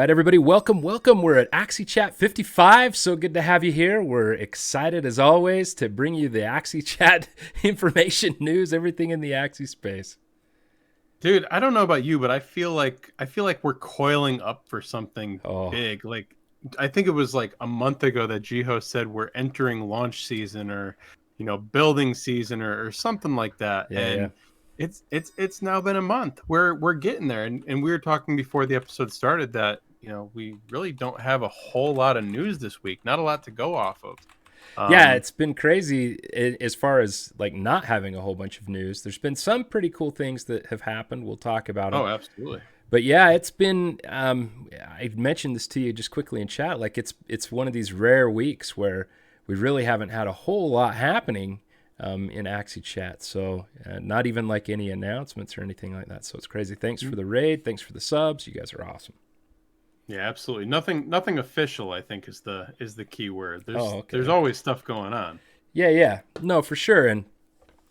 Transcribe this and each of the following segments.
right, everybody, welcome. We're at Axie Chat 55. So good to have you here. We're excited, as always, to bring you the Axie Chat information, news, everything in the Axie space. Dude, I don't know about you, but I feel like we're coiling up for something Oh, big. Like I think it was like a month ago that Jiho said we're entering launch season or building season or something like that. yeah. And it's now been a month. We're getting there. And we were talking before the episode started that, we really don't have a whole lot of news this week. Not a lot to go off of. Yeah, Um it's been crazy as far as like not having a whole bunch of news. There's been some pretty cool things that have happened. We'll talk about them. oh, absolutely. But yeah, it's been. I mentioned this to you just quickly in chat. Like it's one of these rare weeks where we really haven't had a whole lot happening in Axie Chat. So not even like any announcements or anything like that. So it's crazy. Thanks for the raid. Thanks for the subs. You guys are awesome. Yeah, absolutely. Nothing official, I think is the key word. There's Oh, okay. there's always stuff going on. Yeah. No, for sure. And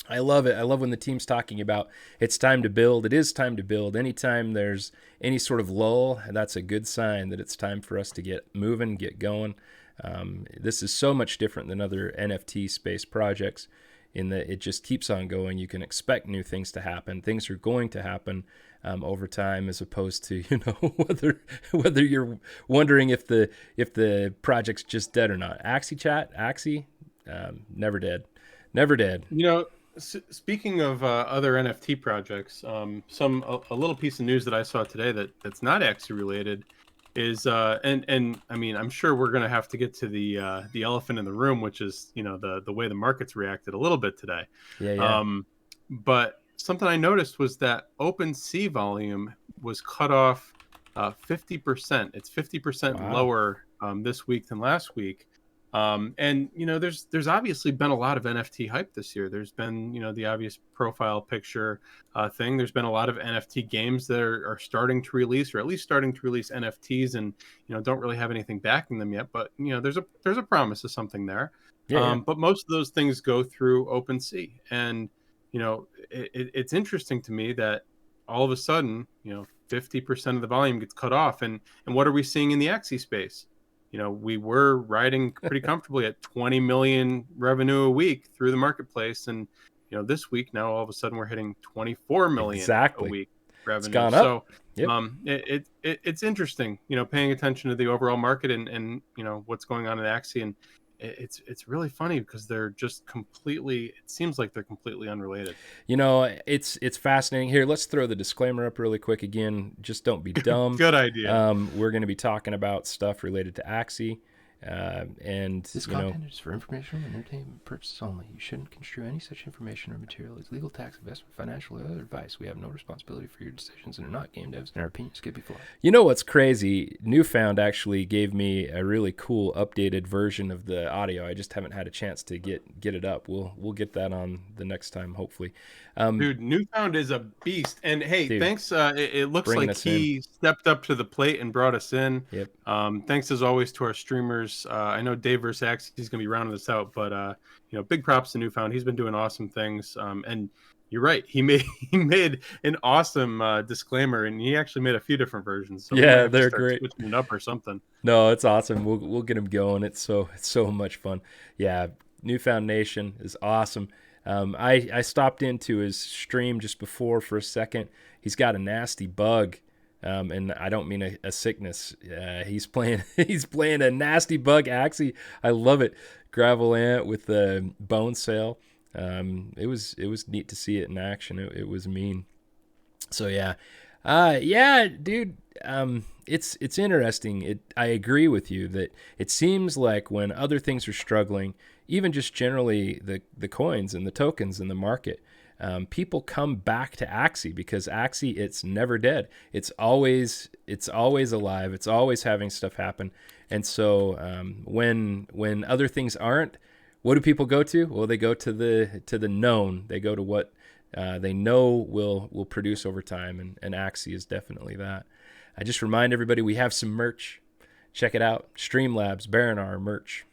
I love it. I love when the team's talking about it's time to build. It is time to build. Anytime there's any sort of lull, that's a good sign that it's time for us to get moving, get going. This is so much different than other NFT space projects in that it just keeps on going. You can expect new things to happen. Things are going to happen over time, as opposed to whether you're wondering if the project's just dead or not. Axie Chat, Axie, never dead. Speaking of other NFT projects, a little piece of news that I saw today that's not actually related is and I mean I'm sure we're gonna have to get to the elephant in the room, which is the way the markets reacted a little bit today. Yeah. But something I noticed was that OpenSea volume was cut off 50%. It's 50% Wow. lower this week than last week. And there's obviously been a lot of NFT hype this year. There's been the obvious profile picture thing. There's been a lot of NFT games that are starting to release, or at least starting to release NFTs, and don't really have anything backing them yet. But there's a promise of something there. Yeah. But most of those things go through OpenSea, and it's interesting to me that all of a sudden 50% of the volume gets cut off, and what are we seeing in the Axie space? We were riding pretty comfortably at 20 million revenue a week through the marketplace. And, this week now, all of a sudden we're hitting 24 million a Exactly. week It's revenue. gone up. So, Yep. it's interesting, paying attention to the overall market and what's going on in Axie. And it's really funny because they're just it seems like they're completely unrelated. It's fascinating. Here, let's throw the disclaimer up really quick again. Just don't be dumb. Good idea. We're going to be talking about stuff related to Axie. And This content is for informational and entertainment purposes only. You shouldn't construe any such information or material as legal, tax, investment, financial, or other advice. We have no responsibility for your decisions and are not game devs, and our opinions could be flawed. You know what's crazy? Newfound actually gave me a really cool updated version of the audio. I just haven't had a chance to get it up. We'll get that on the next time, hopefully. Dude, Newfound is a beast. And hey, Dude, thanks. It looks bringing like us he stepped up to the plate and brought us in. Yep. Thanks as always to our streamers. I know Dave vs. Axie is going to be rounding this out, but big props to Newfound. He's been doing awesome things. And you're right. He made an awesome disclaimer, and he actually made a few different versions. So we might Yeah, have to they're start great. switching it up or something. No, it's awesome. We'll get him going. It's so much fun. Yeah, Newfound Nation is awesome. I stopped into his stream just before for a second. He's got a nasty bug, and I don't mean a sickness. He's playing a nasty bug Axie. I love it. Gravel Ant with the bone sail. It was neat to see it in action. It was mean. So yeah, dude. It's interesting. I agree with you that it seems like when other things are struggling, even just generally the coins and the tokens in the market, people come back to Axie because Axie, it's never dead. It's always alive. It's always having stuff happen. And so when other things aren't, what do people go to? Well, they go to the known. They go to what they know will produce over time, and Axie is definitely that. I just remind everybody we have some merch. Check it out. Streamlabs, Baronar merch.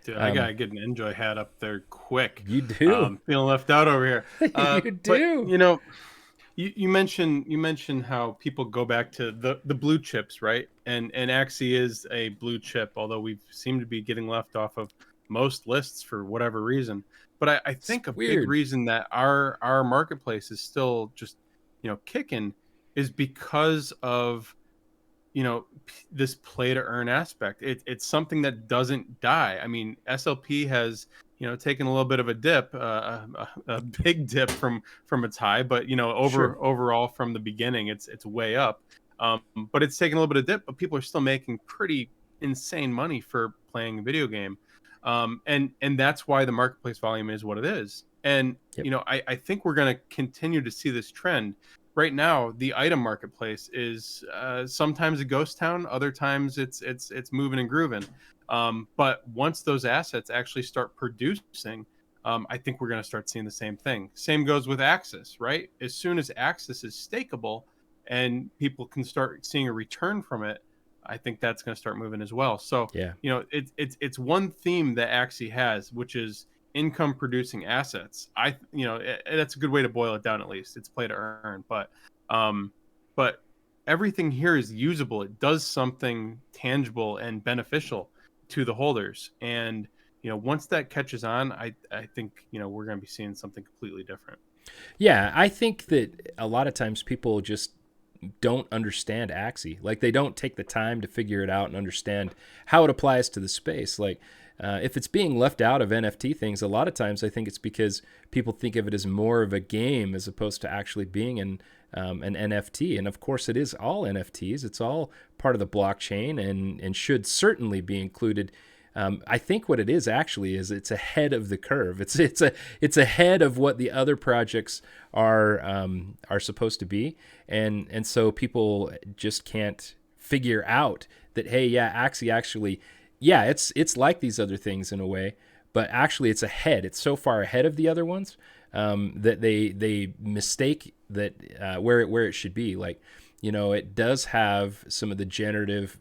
Dude, I gotta get an Enjoi hat up there quick. You do. Feeling left out over here. You do. But You mentioned how people go back to the blue chips, right? And Axie is a blue chip, although we seem to be getting left off of most lists for whatever reason. But I It's think a big weird. reason that our marketplace is still just kicking is because of this play to earn aspect. It's something that doesn't die. I mean, SLP has taken a little bit of a dip, a big dip from its high, but Sure. overall from the beginning, it's way up. But it's taken a little bit of dip, but people are still making pretty insane money for playing a video game, and that's why the marketplace volume is what it is. And Yep. I think we're going to continue to see this trend. Right now the item marketplace is sometimes a ghost town, other times it's moving and grooving, but once those assets actually start producing, I think we're going to start seeing the same thing. Same goes with Axis, right? As soon as Axis is stakeable and people can start seeing a return from it, I think that's going to start moving as well. So Yeah. it's one theme that Axie has, which is income producing assets. That's a good way to boil it down. At least it's play to earn, um but everything here is usable. It does something tangible and beneficial to the holders, and once that catches on, I think we're going to be seeing something completely different. Yeah, I think that a lot of times people just don't understand Axie. Like they don't take the time to figure it out and understand how it applies to the space. Like if it's being left out of NFT things, a lot of times I think it's because people think of it as more of a game as opposed to actually being an NFT. And of course, it is all NFTs. It's all part of the blockchain and should certainly be included. I think what it is actually is it's ahead of the curve. It's ahead of what the other projects are supposed to be, and so people just can't figure out that, hey, yeah, Axie actually, yeah, it's like these other things in a way, but actually it's ahead. It's so far ahead of the other ones that they mistake that where it should be. Like, it does have some of the generative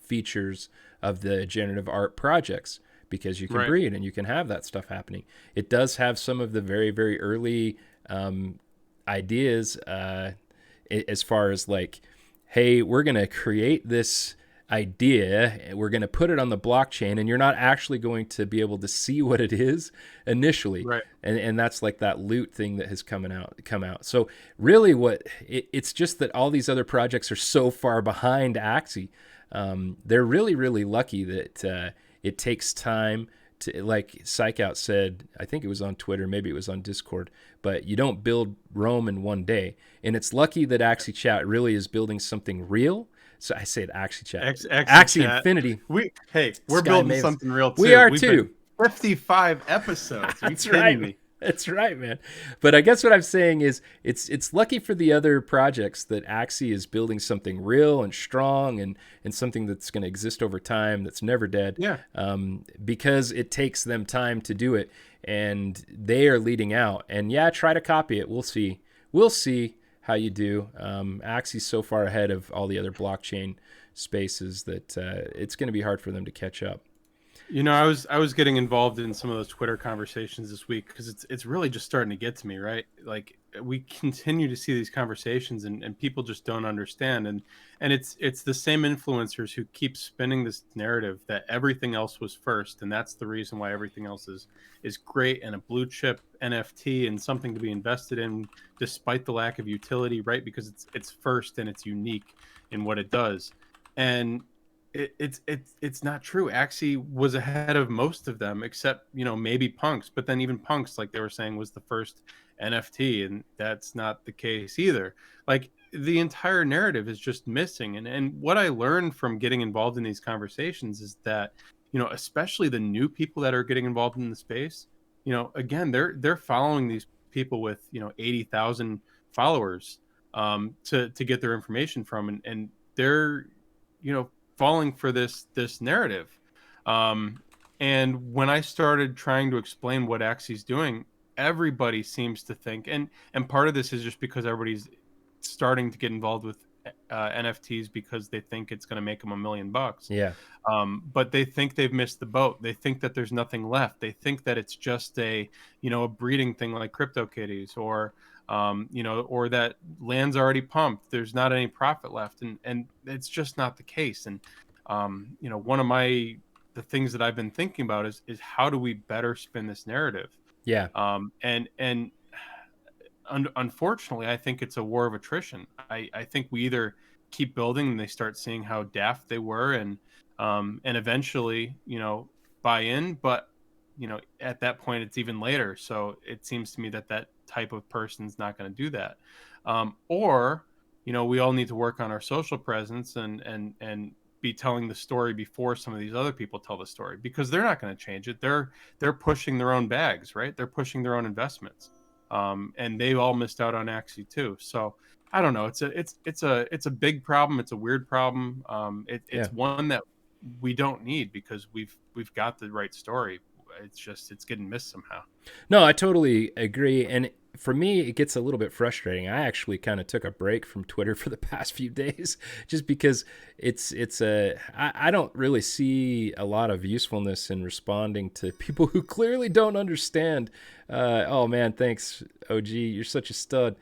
features of the generative art projects because you can Right. breed and you can have that stuff happening. It does have some of the very, very early ideas as far as like, hey, we're going to create this idea, we're going to put it on the blockchain, and you're not actually going to be able to see what it is initially. Right. And that's like that loot thing that has come out. So really it's just that all these other projects are so far behind Axie. They're really, really lucky that it takes time to, like Psych Out said, I think it was on Twitter, maybe it was on Discord, but you don't build Rome in one day. And it's lucky that Axie Chat really is building something real. So I say it Axie Chat. Axie Chat. Infinity. We're Sky building Mavis. something real too. We are We've too. been 55 episodes. Are you That's kidding right. me? That's right, man. But I guess what I'm saying is it's lucky for the other projects that Axie is building something real and strong and something that's going to exist over time that's never dead. Yeah. Because it takes them time to do it, and they are leading out. And yeah, try to copy it. We'll see. We'll see how you do. Axie's so far ahead of all the other blockchain spaces that it's going to be hard for them to catch up. I was getting involved in some of those Twitter conversations this week because it's really just starting to get to me, right? Like we continue to see these conversations and people just don't understand, and it's the same influencers who keep spinning this narrative that everything else was first, and that's the reason why everything else is great and a blue chip NFT and something to be invested in despite the lack of utility, right? Because it's first and it's unique in what it does. And it's not true. Axie was ahead of most of them, except maybe Punks. But then even Punks, like they were saying, was the first NFT, and that's not the case either. Like the entire narrative is just missing. And what I learned from getting involved in these conversations is that especially the new people that are getting involved in the space, again they're following these people with 80,000 followers to get their information from, and they're falling for this narrative. And when I started trying to explain what Axie's doing, everybody seems to think, and part of this is just because everybody's starting to get involved with NFTs because they think it's going to make them $1 million. Yeah. But they think they've missed the boat. They think that there's nothing left. They think that it's just a breeding thing like CryptoKitties, or or that land's already pumped. There's not any profit left, and it's just not the case. And one of the things that I've been thinking about is how do we better spin this narrative? Yeah. And unfortunately, I think it's a war of attrition. I think we either keep building and they start seeing how daft they were, and eventually, buy in. But at that point, it's even later. So it seems to me that type of person's not going to do that. Or we all need to work on our social presence and be telling the story before some of these other people tell the story, because they're not going to change it. They're pushing their own bags, right? They're pushing their own investments. And they've all missed out on Axie too. So I don't know. It's a big problem. It's a weird problem. It's one that we don't need because we've got the right story. It's getting missed somehow. No, I totally agree. And for me, it gets a little bit frustrating. I actually kind of took a break from Twitter for the past few days just because I don't really see a lot of usefulness in responding to people who clearly don't understand. Oh man, thanks, OG. You're such a stud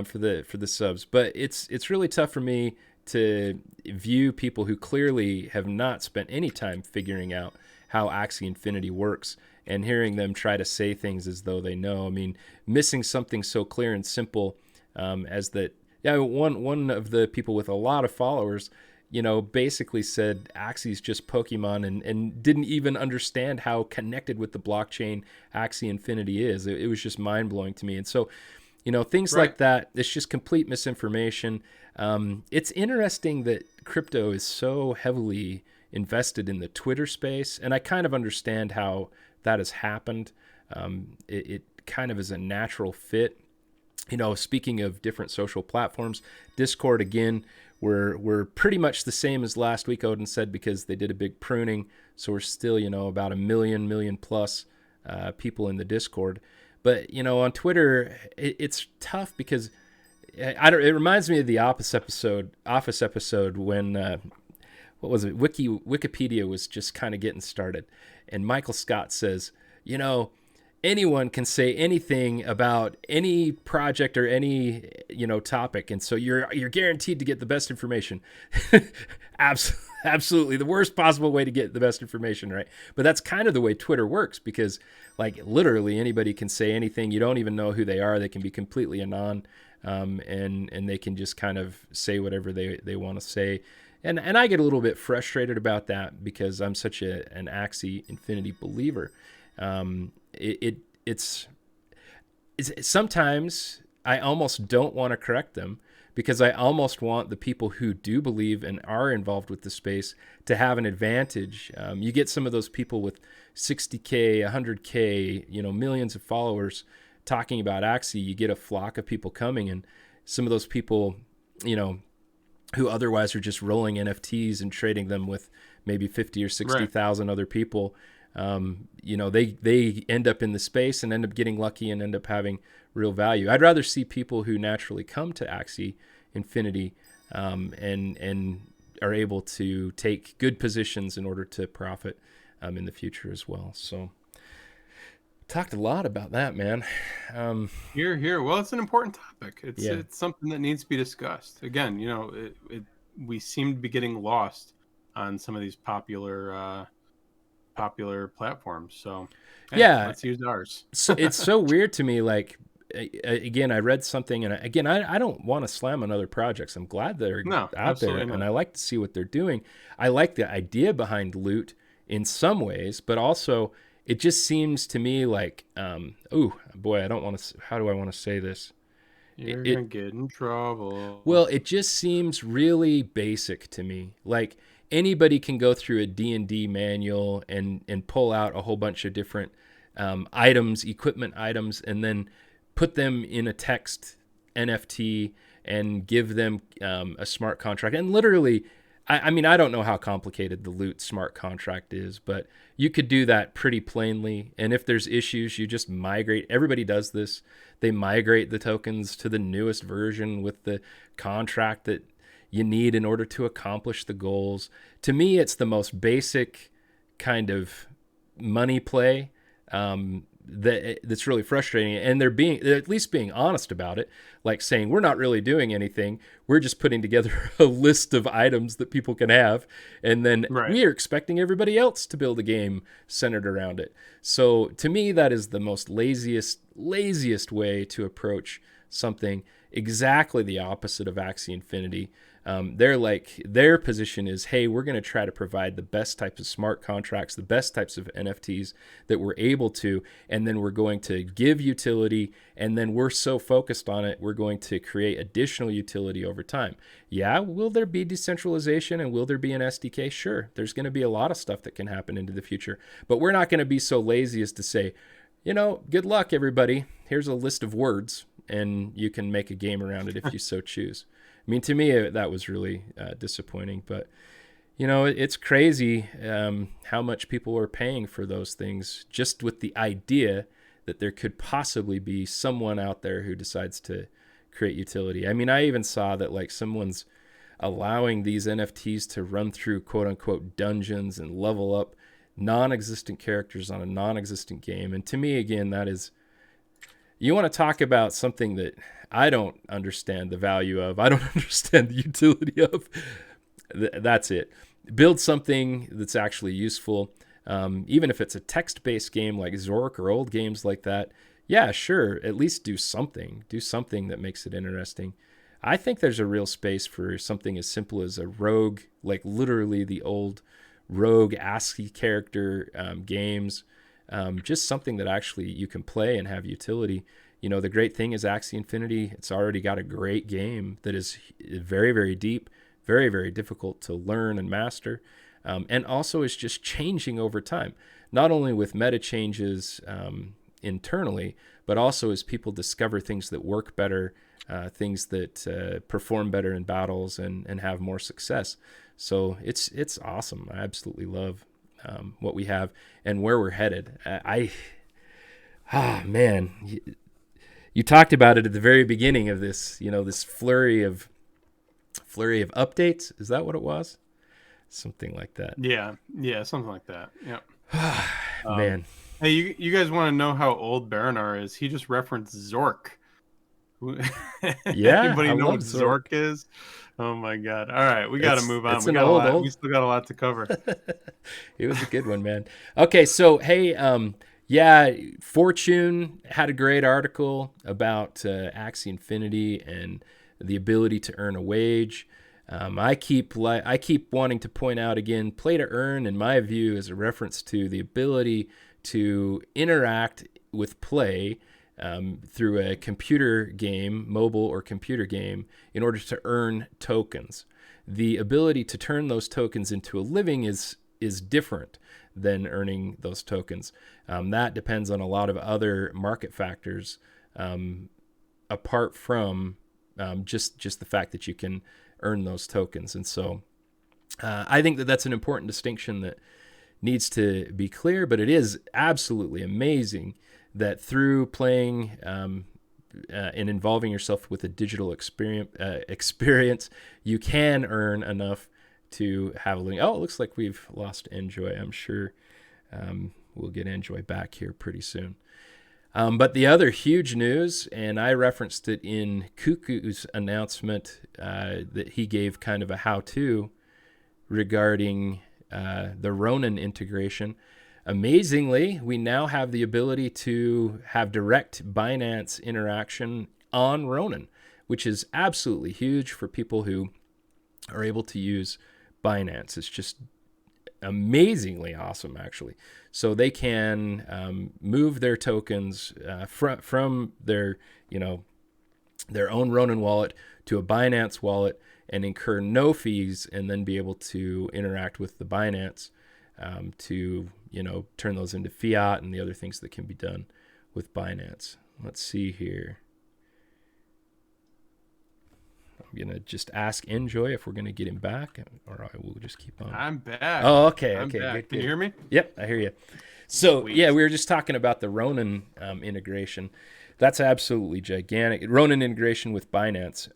for the subs. But it's really tough for me to view people who clearly have not spent any time figuring out how Axie Infinity works and hearing them try to say things as though they know. I mean, missing something so clear and simple as that. Yeah, one of the people with a lot of followers, basically said Axie's just Pokemon and didn't even understand how connected with the blockchain Axie Infinity is. It was just mind blowing to me. And so, things Right. like that, it's just complete misinformation. It's interesting that crypto is so heavily invested in the Twitter space, and I kind of understand how that has happened. It kind of is a natural fit. Speaking of different social platforms, Discord, again, we're pretty much the same as last week, Odin said, because they did a big pruning. So we're still, about a million plus people in the Discord. But, on Twitter, it's tough because it reminds me of the Office episode when what was it? Wikipedia was just kind of getting started. And Michael Scott says, anyone can say anything about any project or any, topic. And so you're guaranteed to get the best information. Absolutely. The worst possible way to get the best information, right? But that's kind of the way Twitter works because, like, literally anybody can say anything. You don't even know who they are. They can be completely anon, and they can just kind of say whatever they want to say. And I get a little bit frustrated about that because I'm such an Axie Infinity believer. It's sometimes I almost don't want to correct them because I almost want the people who do believe and are involved with the space to have an advantage. You get some of those people with 60K, 100K, millions of followers talking about Axie. You get a flock of people coming, and some of those people, who otherwise are just rolling NFTs and trading them with maybe 50 or 60,000 other people, they end up in the space and end up getting lucky and end up having real value. I'd rather see people who naturally come to Axie Infinity and are able to take good positions in order to profit in the future as well. So talked a lot about that, man. Here. Well, it's an important topic. It's something that needs to be discussed. Again, we seem to be getting lost on some of these popular platforms. So let's use ours. So it's so weird to me. Like, again, I read something, and I don't want to slam on other projects. I'm glad they're out there, and I like to see what they're doing. I like the idea behind loot in some ways, but also it just seems to me like, oh boy, I don't want to. How do I want to say this? You're gonna get in trouble. Well, it just seems really basic to me. Like, anybody can go through a D&D manual and pull out a whole bunch of different equipment items, and then put them in a text NFT and give them a smart contract. And literally, I mean, I don't know how complicated the loot smart contract is, but you could do that pretty plainly. And if there's issues, you just migrate. Everybody does this. They migrate the tokens to the newest version with the contract that you need in order to accomplish the goals. To me, it's the most basic kind of money play that's really frustrating. And they're at least being honest about it, like saying we're not really doing anything. We're just putting together a list of items that people can have, and then Right. we are expecting everybody else to build a game centered around it. So to me, that is the most laziest way to approach something. Exactly the opposite of Axie Infinity. Their position is, hey, we're going to try to provide the best types of smart contracts, the best types of NFTs that we're able to, and then we're going to give utility, and then we're so focused on it, we're going to create additional utility over time. Yeah, will there be decentralization and will there be an SDK? Sure, there's going to be a lot of stuff that can happen into the future, but we're not going to be so lazy as to say, good luck, everybody. Here's a list of words, and you can make a game around it if you so choose. I mean, to me, that was really disappointing. But, it's crazy how much people are paying for those things just with the idea that there could possibly be someone out there who decides to create utility. I mean, I even saw that like someone's allowing these NFTs to run through quote unquote dungeons and level up non-existent characters on a non-existent game. And to me, again, that is, you want to talk about something that I don't understand the value of, I don't understand the utility of. That's it. Build something that's actually useful. Even if it's a text-based game like Zork or old games like that, yeah, sure, at least do something. Do something that makes it interesting. I think there's a real space for something as simple as a rogue, like literally the old rogue ASCII character games. Just something that actually you can play and have utility. The great thing is Axie Infinity, it's already got a great game that is very, very deep, very, very difficult to learn and master, and also is just changing over time, not only with meta changes internally, but also as people discover things that work better, things that perform better in battles and have more success. So it's awesome. I absolutely love what we have and where we're headed. Man, you talked about it at the very beginning of this, this flurry of updates. Is that what it was? Something like that. Yeah, something like that. Yeah. Man. Hey, you guys want to know how old baronar is? He just referenced Zork. Yeah, Anybody I know what love Zork is? Oh my god! All right, we got to move on. It's We an got old, a lot. We still got a lot to cover. It was a good one, man. Okay, so hey, Fortune had a great article about Axie Infinity and the ability to earn a wage. I keep wanting to point out again, play to earn, in my view, is a reference to the ability to interact with play through a computer game, mobile or computer game, in order to earn tokens. The ability to turn those tokens into a living is different than earning those tokens. That depends on a lot of other market factors, apart from just the fact that you can earn those tokens. And so I think that that's an important distinction that needs to be clear, but it is absolutely amazing that through playing and involving yourself with a digital experience, you can earn enough to have a living. Oh, it looks like we've lost Enjoi. I'm sure we'll get Enjoi back here pretty soon. But the other huge news, and I referenced it in Cuckoo's announcement that he gave kind of a how-to regarding the Ronin integration. Amazingly, we now have the ability to have direct Binance interaction on Ronin, which is absolutely huge for people who are able to use Binance. It's just amazingly awesome, actually. So they can move their tokens from their own Ronin wallet to a Binance wallet and incur no fees, and then be able to interact with the Binance to turn those into fiat and the other things that can be done with Binance. Let's see here. I'm going to just ask Enjoi if we're going to get him back, or I will just keep on. I'm back. Oh, okay. I'm back. Good. Can you hear me? Yep, I hear you. So, Sweet. yeah, we were just talking about the Ronin integration. That's absolutely gigantic. Ronin integration with Binance.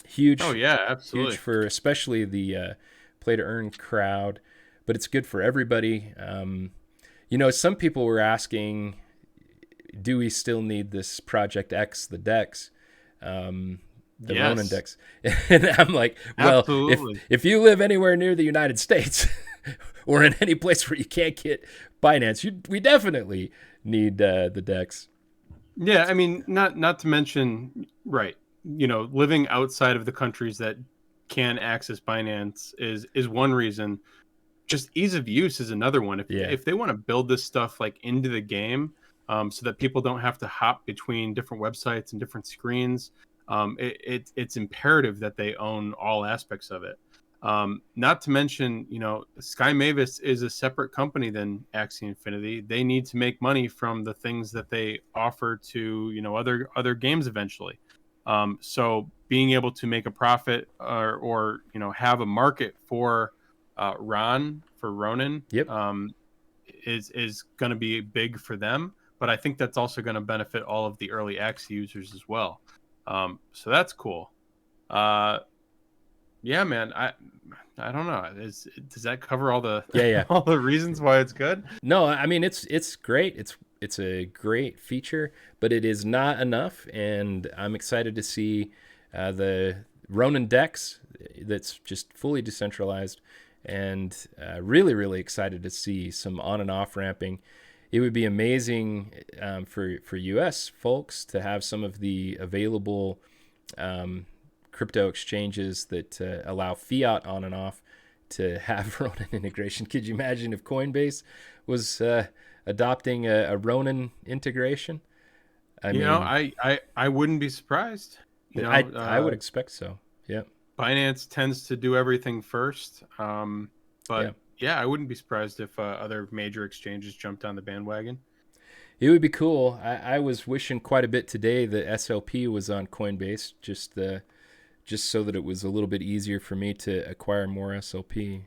Huge. Oh, yeah, absolutely. Huge for especially the play-to-earn crowd, but it's good for everybody. Some people were asking, do we still need this Project X, the DEX, the Ronin Yes, DEX? And I'm like, well, absolutely. if you live anywhere near the United States or in any place where you can't get Binance, we definitely need the DEX. Yeah, I mean, not to mention, right? Living outside of the countries that can access Binance is one reason. Just ease of use is another one. Yeah. If they want to build this stuff like into the game, so that people don't have to hop between different websites and different screens, it's imperative that they own all aspects of it. Not to mention, Sky Mavis is a separate company than Axie Infinity. They need to make money from the things that they offer to other games eventually. So being able to make a profit or have a market for Ronin, Yep. is going to be big for them. But I think that's also going to benefit all of the early Axie users as well. So that's cool. Yeah, man. I don't know. Does that cover all the Yeah. all the reasons why it's good? No, I mean it's great. It's a great feature, but it is not enough. And I'm excited to see the Ronin DEX that's just fully decentralized, and really excited to see some on and off ramping. It would be amazing for U.S. folks to have some of the available crypto exchanges that allow fiat on and off to have Ronin integration. Could you imagine if Coinbase was adopting a Ronin integration? I mean, I wouldn't be surprised. I would expect so. Yeah. Binance tends to do everything first. Yeah. But yeah, I wouldn't be surprised if other major exchanges jumped on the bandwagon. It would be cool. I was wishing quite a bit today that SLP was on Coinbase, just so that it was a little bit easier for me to acquire more SLP.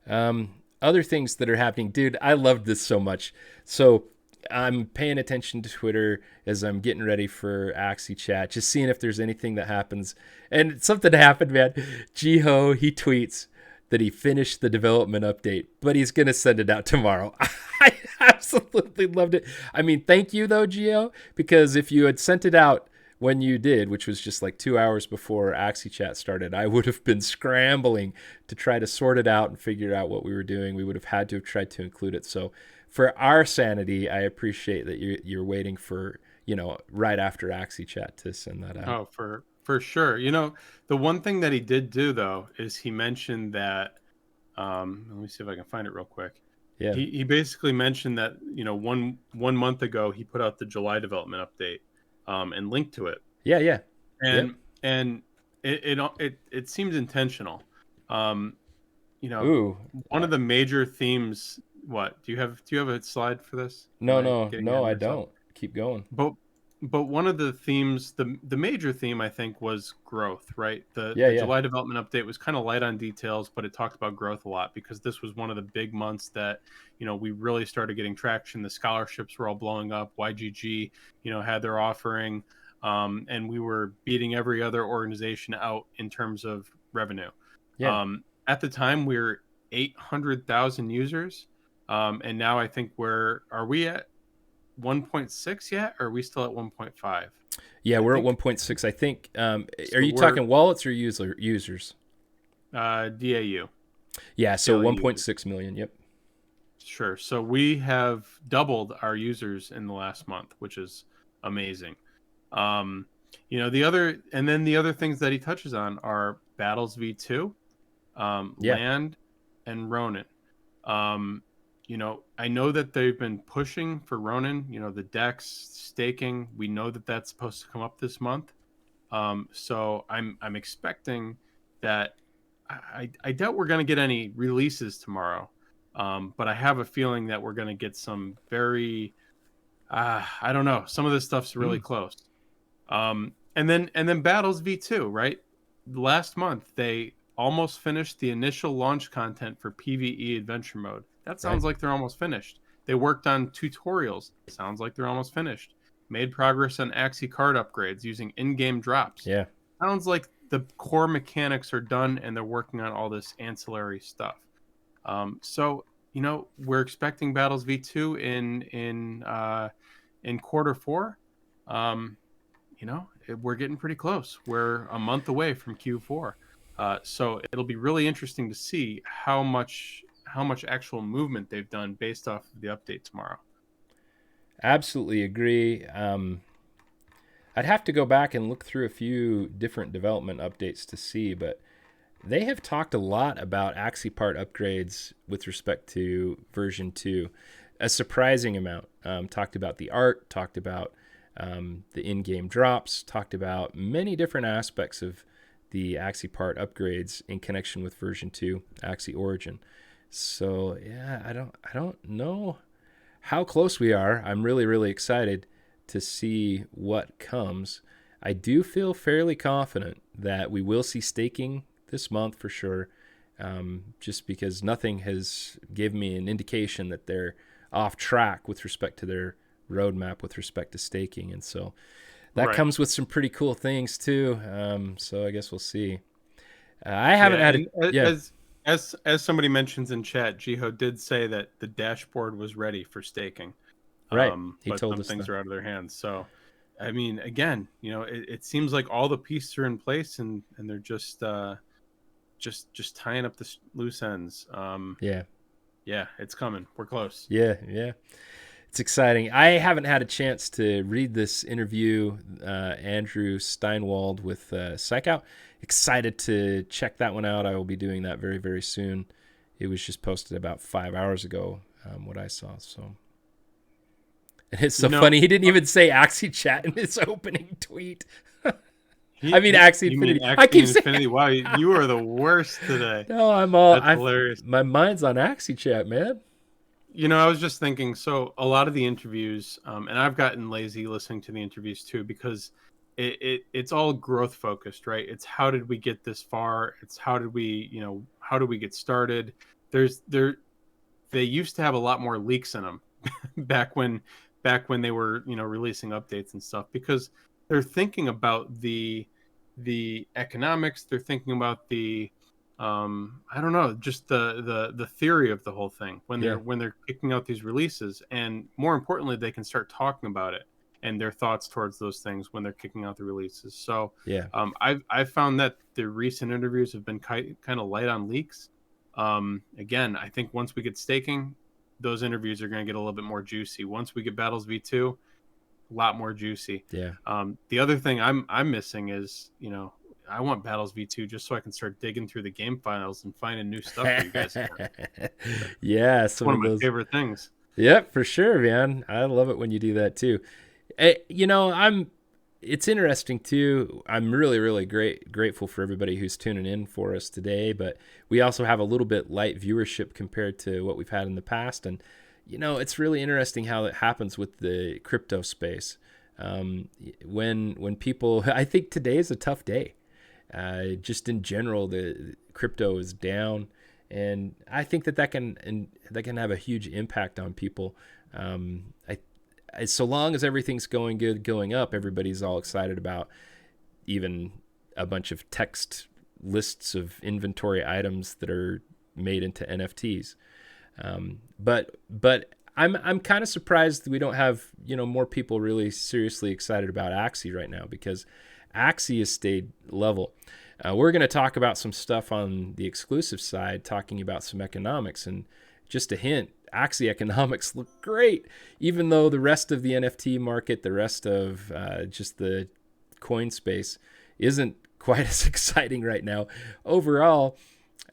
Other things that are happening, dude, I loved this so much. So I'm paying attention to Twitter as I'm getting ready for Axie Chat, just seeing if there's anything that happens. And something happened, man. Jiho, he tweets that he finished the development update, but he's going to send it out tomorrow. I absolutely loved it. I mean, thank you, though, Jiho, because if you had sent it out when you did, which was just like 2 hours before Axie Chat started, I would have been scrambling to try to sort it out and figure out what we were doing. We would have had to have tried to include it. So for our sanity, I appreciate that you're waiting for, right after Axie Chat to send that out. Oh, for sure. The one thing that he did do though is he mentioned that. Let me see if I can find it real quick. Yeah. He basically mentioned that one month ago he put out the July development update, and linked to it. Yeah. And it seems intentional. Ooh. One of the major themes. What do you have a slide for this? No, I don't. Keep going. But one of the themes, the major theme, I think, was growth, right? The July development update was kind of light on details, but it talked about growth a lot because this was one of the big months that, we really started getting traction. The scholarships were all blowing up. YGG, had their offering, and we were beating every other organization out in terms of revenue. Yeah. At the time, we were 800,000 users, and now I think are we at 1.6 yet, or are we still at 1.5? Yeah, we're at 1.6. I think. Are you talking wallets or users? DAU. Yeah, so 1.6 million. Yep. Sure. So we have doubled our users in the last month, which is amazing. The other things that he touches on are Battles V2, Land, and Ronin. I know that they've been pushing for Ronin, the DEX staking. We know that that's supposed to come up this month. So I'm expecting that. I doubt we're going to get any releases tomorrow. But I have a feeling that we're going to get some very, I don't know. Some of this stuff's really close. And then Battles V2, right? Last month, they almost finished the initial launch content for PvE adventure mode. That sounds like they're almost finished. They worked on tutorials. Sounds like they're almost finished. Made progress on Axie card upgrades using in-game drops. Yeah. Sounds like the core mechanics are done and they're working on all this ancillary stuff. So we're expecting Battles V2 in Q4, we're getting pretty close. We're a month away from Q4. So it'll be really interesting to see how much actual movement they've done based off of the update tomorrow. Absolutely agree. I'd have to go back and look through a few different development updates to see, but they have talked a lot about Axie part upgrades with respect to version 2. A surprising amount. Talked about the art, talked about the in-game drops, talked about many different aspects of the Axie part upgrades in connection with version 2, Axie Origin. So yeah, I don't know how close we are. I'm really, really excited to see what comes. I do feel fairly confident that we will see staking this month for sure, just because nothing has given me an indication that they're off track with respect to their roadmap with respect to staking. And so that comes with some pretty cool things too. So I guess we'll see. I haven't had as somebody mentions in chat, Jiho did say that the dashboard was ready for staking. Right. He but told some us things that. are out of their hands. So, I mean, again, it seems like all the pieces are in place and they're just tying up the loose ends. Yeah, it's coming. We're close. Yeah. It's exciting. I haven't had a chance to read this interview, Andrew Steinwald with Psych Out. Excited to check that one out. I will be doing that very, very soon. It was just posted about 5 hours ago, what I saw. So, and it's so funny. He didn't even say Axie Chat in his opening tweet. Axie Infinity. I keep Infinity. Wow, you are the worst today. No, That's hilarious. My mind's on Axie Chat, man. I was just thinking, so a lot of the interviews, and I've gotten lazy listening to the interviews too, because it's all growth focused, right? It's how did we get this far? It's how did we get started? They used to have a lot more leaks in them back when they were, releasing updates and stuff, because they're thinking about the economics. They're thinking about the I don't know, just the theory of the whole thing when they're kicking out these releases, and more importantly, they can start talking about it and their thoughts towards those things when they're kicking out the releases. So I've found that the recent interviews have been kind of light on leaks. Again, I think once we get staking, those interviews are going to get a little bit more juicy. Once we get Battles V2, a lot more juicy. The other thing I'm missing is, I want Battles V2 just so I can start digging through the game files and finding new stuff for you guys. Yeah, one of my favorite things. Yep, for sure, man. I love it when you do that too. It's interesting too. I'm really, really grateful for everybody who's tuning in for us today, but we also have a little bit light viewership compared to what we've had in the past. And, it's really interesting how it happens with the crypto space. When people, I think today is a tough day. Just in general, the crypto is down, and I think that can have a huge impact on people. So long as everything's going good, going up, everybody's all excited about even a bunch of text lists of inventory items that are made into NFTs. But I'm kind of surprised that we don't have more people really seriously excited about Axie right now, because Axie has stayed level. We're going to talk about some stuff on the exclusive side, talking about some economics. And just a hint, Axie economics look great, even though the rest of the NFT market, the rest of just the coin space isn't quite as exciting right now. Overall,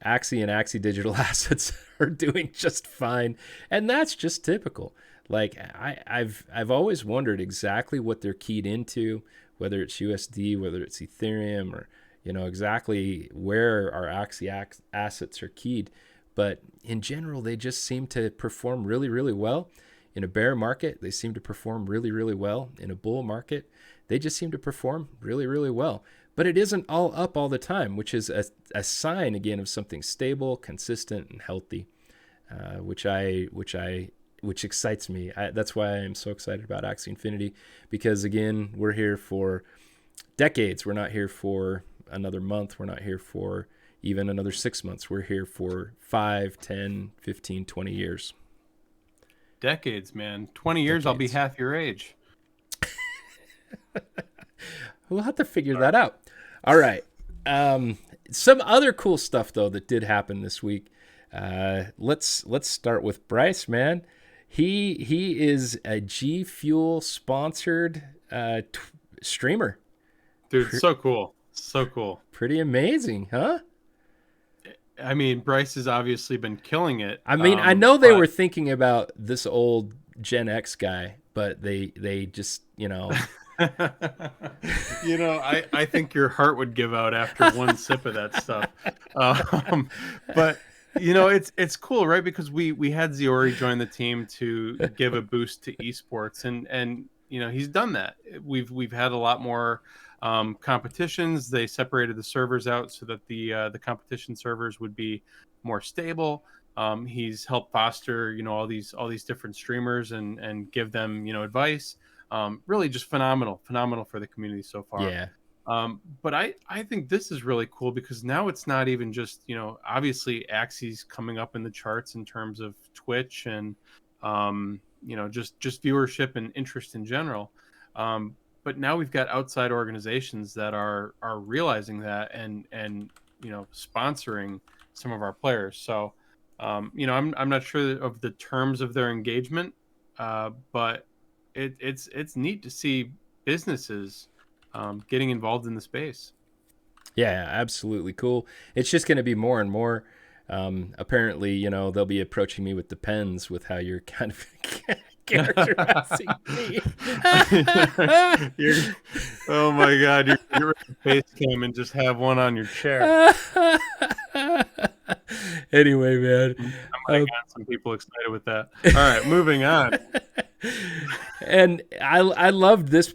Axie and Axie digital assets are doing just fine. And that's just typical. Like I've always wondered exactly what they're keyed into, whether it's USD, whether it's Ethereum, or exactly where our Axie assets are keyed. But in general, they just seem to perform really, really well. In a bear market, they seem to perform really, really well. In a bull market, they just seem to perform really, really well. But it isn't all up all the time, which is a sign, again, of something stable, consistent, and healthy, which excites me. That's why I'm so excited about Axie Infinity, because, again, we're here for decades. We're not here for another month. We're not here for even another 6 months. We're here for 5, 10, 15, 20 years. Decades, man. 20 years, I'll be half your age. We'll have to figure that out. All right. Some other cool stuff though that did happen this week. Let's start with Bryce, man. He is a G Fuel sponsored streamer. Dude, so cool. So cool. Pretty amazing, huh? I mean, Bryce has obviously been killing it. I mean, I know they were thinking about this old Gen X guy, but they just, I think your heart would give out after one sip of that stuff. But it's cool, right? Because we had Ziori join the team to give a boost to esports, and he's done that. We've had a lot more competitions. They separated the servers out so that the competition servers would be more stable. He's helped foster all these different streamers and give them advice. Really just phenomenal for the community so far. Yeah. But I think this is really cool because now it's not even just obviously Axie's coming up in the charts in terms of Twitch and just viewership and interest in general. But now we've got outside organizations that are realizing that and sponsoring some of our players. So I'm not sure of the terms of their engagement, but it's neat to see businesses getting involved in the space. Yeah, absolutely cool. It's just going to be more and more. Apparently, they'll be approaching me with depends with how you're kind of characterizing me. Oh my God, you're a face cam and just have one on your chair. Anyway, man, I got some people excited with that. All right, moving on. And I loved this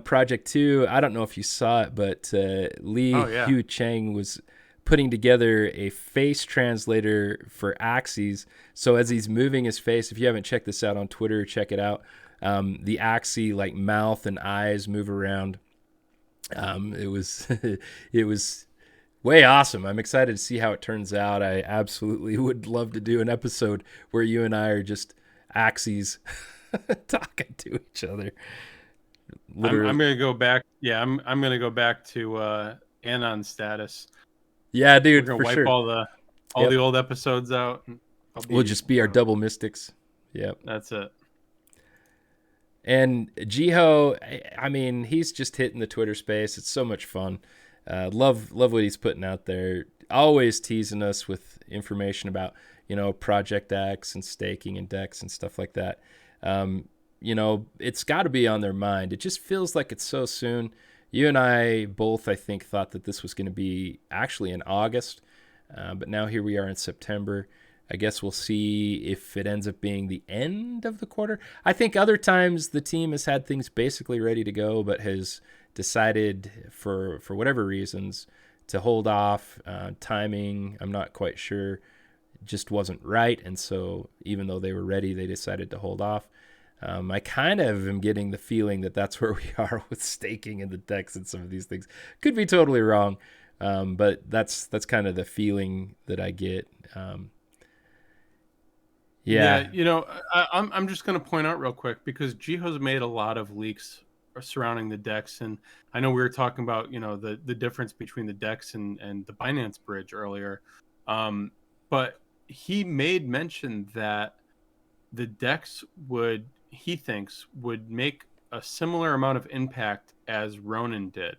project too. I don't know if you saw it, but Li Hu Chang was putting together a face translator for Axies. So as he's moving his face, if you haven't checked this out on Twitter, check it out. The Axie like mouth and eyes move around. It was way awesome. I'm excited to see how it turns out. I absolutely would love to do an episode where you and I are just Axies talking to each other. I'm gonna go back. Yeah, I'm gonna go back to Anon status. Yeah, dude, we're for gonna wipe sure. all the old episodes out. We'll just be our double mystics. Yep, that's it. And Jiho, I mean, he's just hitting the Twitter space. It's so much fun. Love what he's putting out there. Always teasing us with information about Project X and staking and DEX and stuff like that. It's got to be on their mind. It just feels like it's so soon. You and I both, I think, thought that this was going to be actually in August, but now here we are in September. I guess we'll see if it ends up being the end of the quarter. I think other times the team has had things basically ready to go, but has decided for whatever reasons to hold off. Timing, I'm not quite sure, just wasn't right. And so even though they were ready, they decided to hold off. I kind of am getting the feeling that that's where we are with staking and the DEX and some of these things. Could be totally wrong, but that's kind of the feeling that I get. Yeah, I'm just going to point out real quick because Jiho's made a lot of leaks surrounding the DEX, and I know we were talking about the difference between the DEX and the Binance bridge earlier, but he made mention that the DEX he thinks would make a similar amount of impact as Ronin did.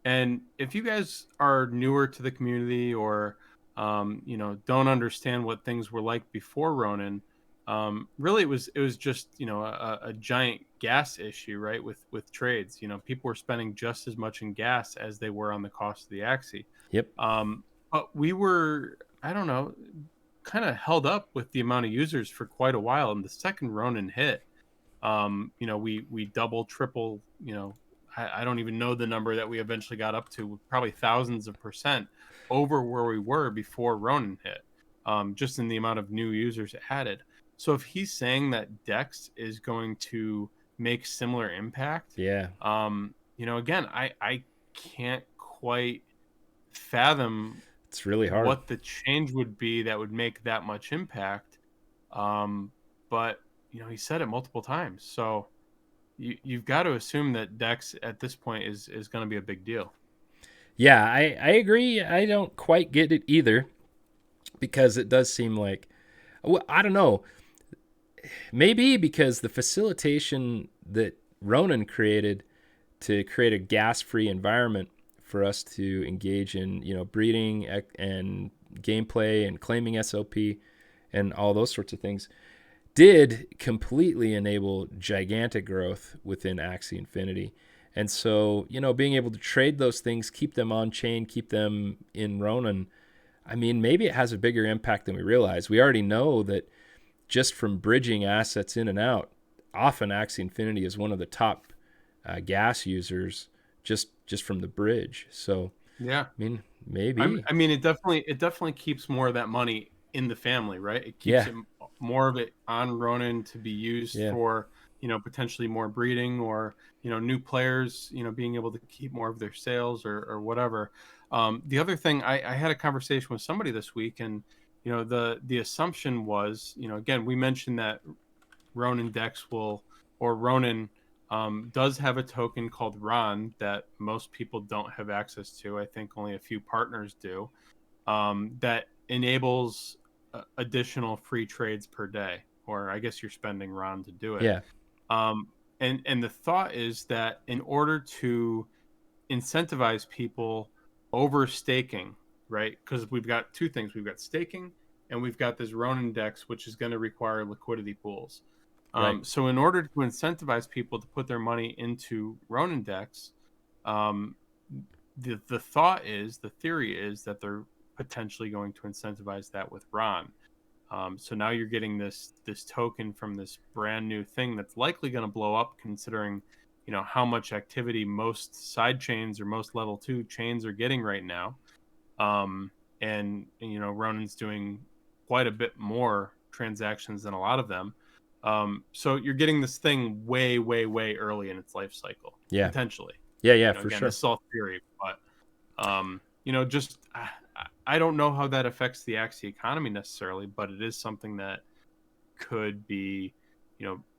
And if you guys are newer to the community or don't understand what things were like before Ronin, really it was just a giant gas issue, right? With trades, people were spending just as much in gas as they were on the cost of the Axie. Yep. But we were, I don't know, kind of held up with the amount of users for quite a while. And the second Ronin hit, we double, triple, I don't even know the number that we eventually got up to, probably thousands of % over where we were before Ronin hit, just in the amount of new users added. So if he's saying that DEX is going to make similar impact, yeah, again, I can't quite fathom. It's really hard what the change would be that would make that much impact. But he said it multiple times, so you've got to assume that Dex at this point is going to be a big deal. Yeah, I agree. I don't quite get it either, because it does seem like, well, I don't know. Maybe because the facilitation that Ronin created to create a gas-free environment for us to engage in, breeding and gameplay and claiming SLP and all those sorts of things, did completely enable gigantic growth within Axie Infinity. And so, being able to trade those things, keep them on chain, keep them in Ronin, I mean, maybe it has a bigger impact than we realize. We already know that just from bridging assets in and out, often Axie Infinity is one of the top gas users just from the bridge. So, Yeah, I mean, maybe. I mean, it definitely keeps more of that money in the family, right? It keeps Yeah. it more of it on Ronin to be used Yeah. for, potentially more breeding, or, new players, being able to keep more of their sales, or whatever. The other thing, I had a conversation with somebody this week, and, the assumption was, again, we mentioned that Ronin Dex or Ronin does have a token called Ron that most people don't have access to. I think only a few partners do. That enables additional free trades per day, or I guess you're spending Ron to do it. Yeah. And the thought is that in order to incentivize people over staking, right? Because we've got two things: we've got staking, and we've got this Ronin Dex, which is going to require liquidity pools. Right. So in order to incentivize people to put their money into Ronin Dex, um, the thought is, the theory is that they're potentially going to incentivize that with Ron. So now you're getting this token from this brand new thing that's likely going to blow up, considering how much activity most side chains or most level 2 chains are getting right now. And Ronin's doing quite a bit more transactions than a lot of them. So you're getting this thing way, way, way early in its life cycle, Yeah. potentially. Yeah, for Again, sure. this is all theory, but just I don't know how that affects the Axie economy necessarily, but it is something that could be,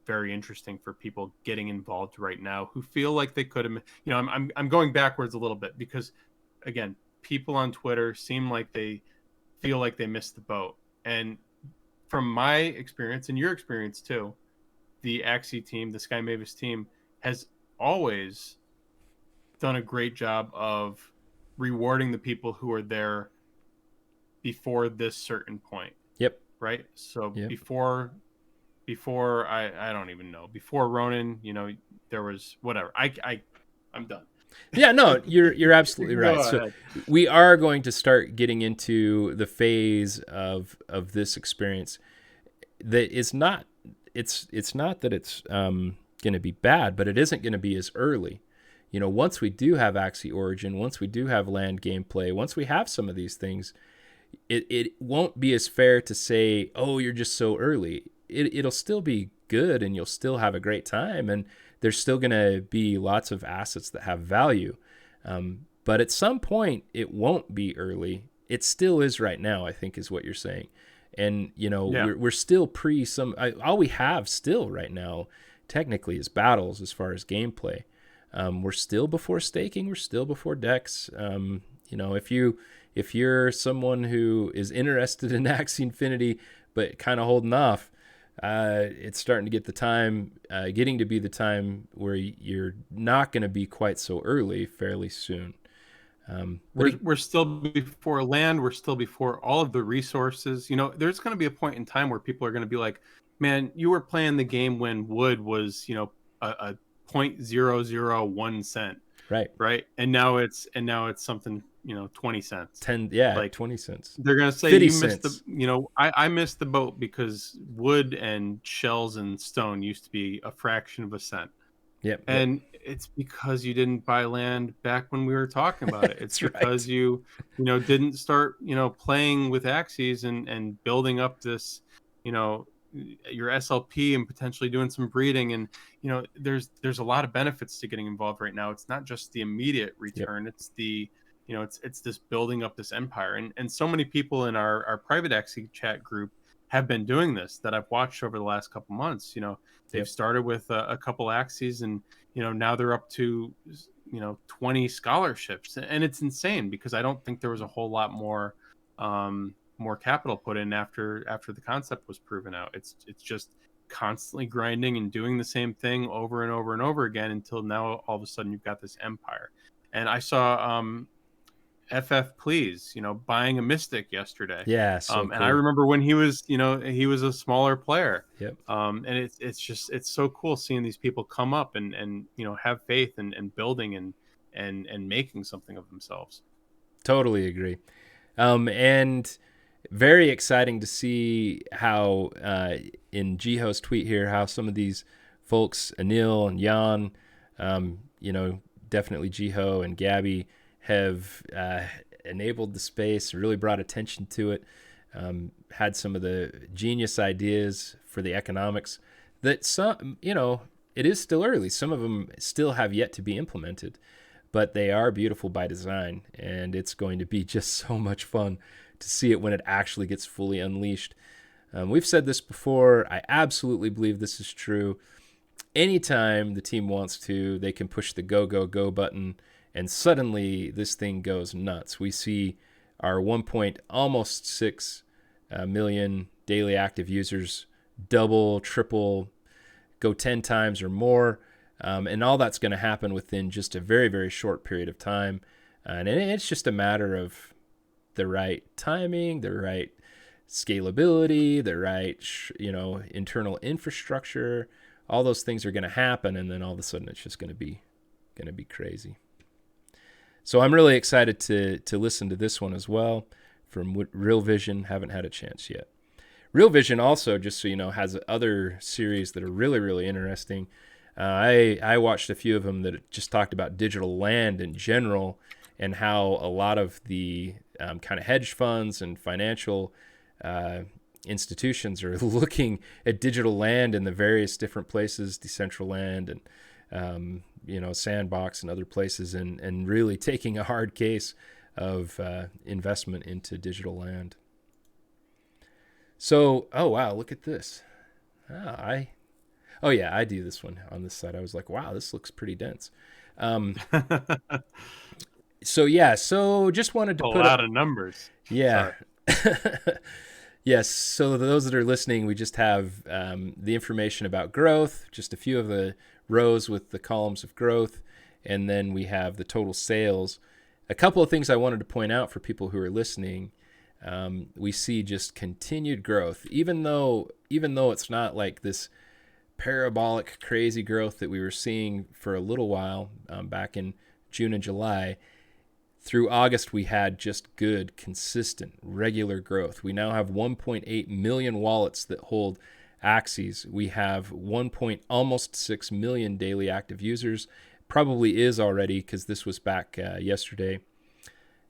very interesting for people getting involved right now who feel like they could have. I'm going backwards a little bit, because again, people on Twitter seem like they feel like they missed the boat, and from my experience and your experience too, the Axie team, the Sky Mavis team, has always done a great job of rewarding the people who are there before this certain point. Yep. Right. So Yep. before I don't even know, before Ronin, there was whatever. I'm done. Yeah, no, you're absolutely right. Go So ahead. we are going to start getting into the phase of this experience that is not, it's not that it's going to be bad, but it isn't going to be as early. Once we do have Axie Origin, once we do have land gameplay, once we have some of these things, it won't be as fair to say, oh, you're just so early. It'll still be good, and you'll still have a great time, and there's still going to be lots of assets that have value. But at some point, it won't be early. It still is right now, I think, is what you're saying. And, Yeah. we're still all we have still right now, technically, is battles as far as gameplay. We're still before staking. We're still before Dex. If you're someone who is interested in Axie Infinity but kind of holding off, it's starting to getting to be the time where you're not going to be quite so early fairly soon. We're still before land. We're still before all of the resources. There's going to be a point in time where people are going to be like, man, you were playing the game when wood was, a 0.001 cent. Right. And now it's something, 20 cents. 20 cents. They're going to say you missed I missed the boat because wood and shells and stone used to be a fraction of a cent. Yep. And it's because you didn't buy land back when we were talking about it. It's because you didn't start, playing with Axies and building up this, your SLP and potentially doing some breeding. And, there's a lot of benefits to getting involved right now. It's not just the immediate return. Yep. It's the, it's this building up this empire. And so many people in our private Axie chat group have been doing this that I've watched over the last couple months. They've Yep. started with a couple Axies, and now they're up to 20 scholarships, and it's insane because I don't think there was a whole lot more capital put in after the concept was proven out. It's just constantly grinding and doing the same thing over and over and over again until now all of a sudden you've got this empire. And I saw FF Please, buying a Mystic yesterday. Yeah, so And cool. I remember when he was a smaller player. Yep. And it's so cool seeing these people come up and have faith and building and making something of themselves. Totally agree. And very exciting to see how in Jiho's tweet here, how some of these folks, Anil and Jan, definitely Jiho and Gabby, have enabled the space, really brought attention to it, had some of the genius ideas for the economics that some, it is still early. Some of them still have yet to be implemented, but they are beautiful by design, and it's going to be just so much fun to see it when it actually gets fully unleashed. We've said this before. I absolutely believe this is true. Anytime the team wants to, they can push the go, go, go button, and suddenly this thing goes nuts. We see our almost 6 million daily active users double, triple, go 10 times or more. And all that's going to happen within just a very, very short period of time. And it's just a matter of the right timing, the right scalability, the right, internal infrastructure. All those things are going to happen, and then all of a sudden it's just going to be crazy. So I'm really excited to listen to this one as well from Real Vision. Haven't had a chance yet. Real Vision also, just so you know, has other series that are really, really interesting. I watched a few of them that just talked about digital land in general and how a lot of the kind of hedge funds and financial institutions are looking at digital land in the various different places, Decentraland and Sandbox and other places, and really taking a hard case of investment into digital land. So, oh wow, look at this. I do this one on this side. I was like, wow, this looks pretty dense. So just wanted to a put lot of numbers. Yeah. Yes. So those that are listening, we just have the information about growth, just a few of the rows with the columns of growth, and then we have the total sales. A couple of things I wanted to point out for people who are listening. We see just continued growth, even though it's not like this parabolic crazy growth that we were seeing for a little while back in June and July. Through August, we had just good, consistent, regular growth. We now have 1.8 million wallets that hold Axies. We have almost 6 million daily active users. Probably is already because this was back yesterday.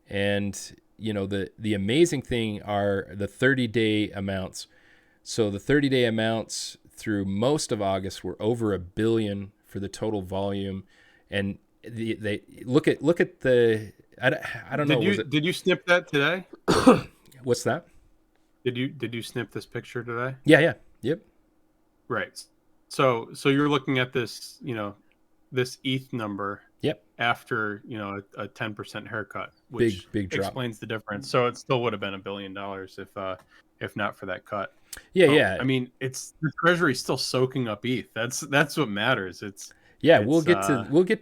And the amazing thing are the 30-day amounts. So the 30-day amounts through most of August were over $1 billion for the total volume. And they look at the I don't know. Did you snip that today? What's that? Did you snip this picture today? Yeah. Yep. Right. So you're looking at this, this ETH number. Yep. After a 10% haircut, which big drop. Explains the difference. So it still would have been $1 billion if not for that cut. Yeah. I mean, it's the treasury still soaking up ETH. That's what matters. We'll get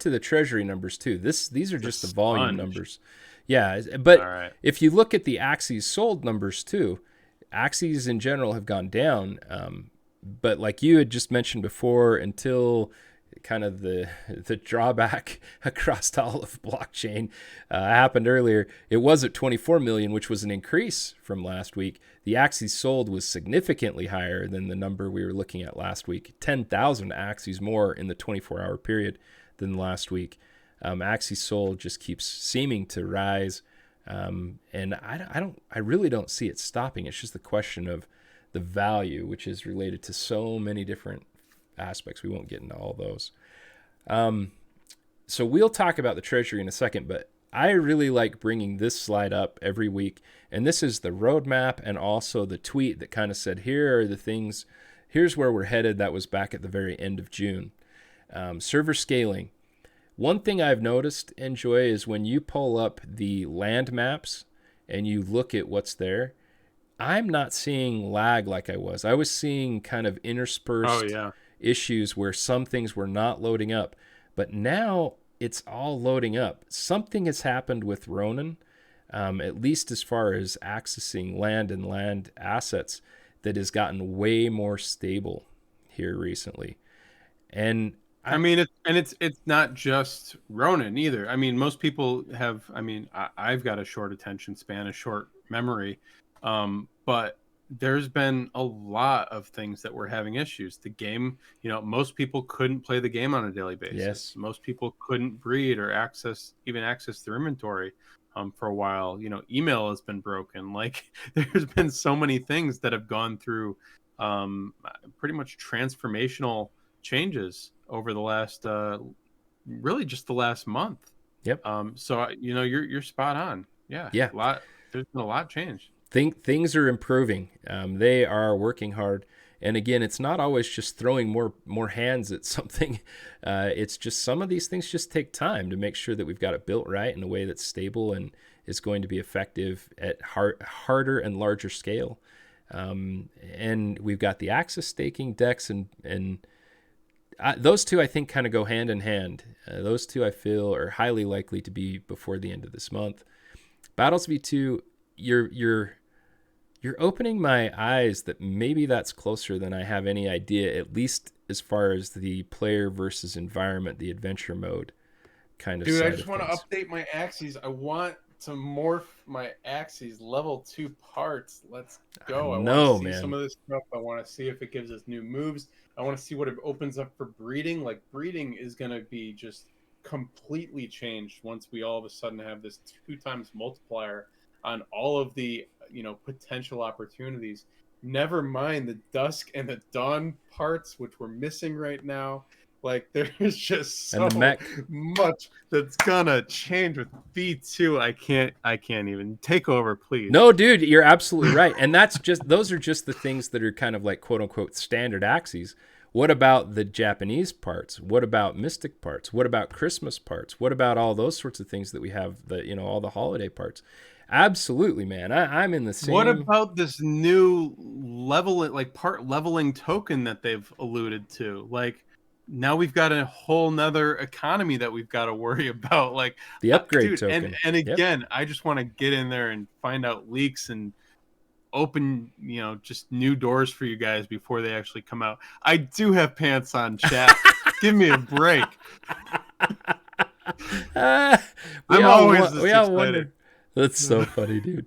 to the treasury numbers too. These are just the volume numbers. Yeah, but right. If you look at the Axies sold numbers too, Axies in general have gone down. But like you had just mentioned before, until kind of the drawback across all of blockchain happened earlier, it was at 24 million, which was an increase from last week. The Axies sold was significantly higher than the number we were looking at last week. 10,000 Axies more in the 24-hour period than last week. Axies sold just keeps seeming to rise, and I really don't see it stopping. It's just the question of the value, which is related to so many different aspects. We won't get into all those. So we'll talk about the treasury in a second, but I really like bringing this slide up every week. And this is the roadmap and also the tweet that kind of said, here are the things, here's where we're headed. That was back at the very end of June. Server scaling. One thing I've noticed, Enjoi, is when you pull up the land maps and you look at what's there, I'm not seeing lag like I was. I was seeing kind of interspersed issues where some things were not loading up. But now it's all loading up. Something has happened with Ronin, at least as far as accessing land and land assets, that has gotten way more stable here recently. And I mean, it's not just Ronin either. I mean, most people have. I mean, I've got a short attention span, a short memory, but there's been a lot of things that were having issues. The game, most people couldn't play the game on a daily basis. Yes. Most people couldn't breed or access their inventory for a while. Email has been broken. Like, there's been so many things that have gone through pretty much transformational changes over the last really just the last month. Yep. So you're spot on. Yeah. There's been a lot changed. Things are improving. They are working hard. And again, it's not always just throwing more hands at something. It's just some of these things just take time to make sure that we've got it built right in a way that's stable and is going to be effective at harder and larger scale. And we've got the Axis staking decks and those two I think kind of go hand in hand. Those two I feel are highly likely to be before the end of this month. Battles V2, you're opening my eyes that maybe that's closer than I have any idea, at least as far as the player versus environment, the adventure mode kind of. Dude, side I just of want to things. update my Axies. I want to morph my Axies level 2 parts. Let's go. I want to see some of this stuff. I want to see if it gives us new moves. I want to see what it opens up for breeding. Like, breeding is going to be just completely changed once we all of a sudden have this 2 times multiplier on all of the potential opportunities. Never mind the dusk and the dawn parts, which we're missing right now. Like, there's just so much that's gonna change with V2. I can't even. Take over, please. No, dude, you're absolutely right. And those are just the things that are kind of like quote unquote standard Axies. What about the Japanese parts? What about Mystic parts? What about Christmas parts? What about all those sorts of things that we have, all the holiday parts? Absolutely, man. I'm in the same. What about this new part leveling token that they've alluded to? Like, now we've got a whole nother economy that we've got to worry about. Like, the upgrade token. And again, I just want to get in there and find out leaks and open, just new doors for you guys before they actually come out. I do have pants on, chat. Give me a break. We all wonder. That's so funny, dude.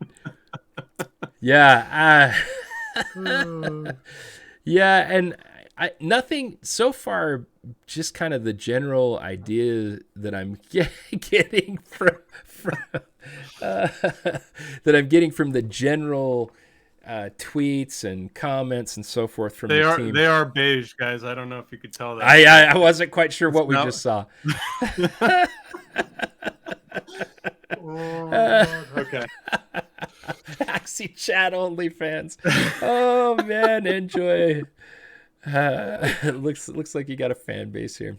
Yeah. Yeah, and nothing so far, just kind of the general idea that I'm getting from the general tweets and comments and so forth from the team. They are beige, guys. I don't know if you could tell that. I wasn't quite sure what we just saw. Okay. Axie Chat only fans. Oh man, Enjoi. Looks like you got a fan base here.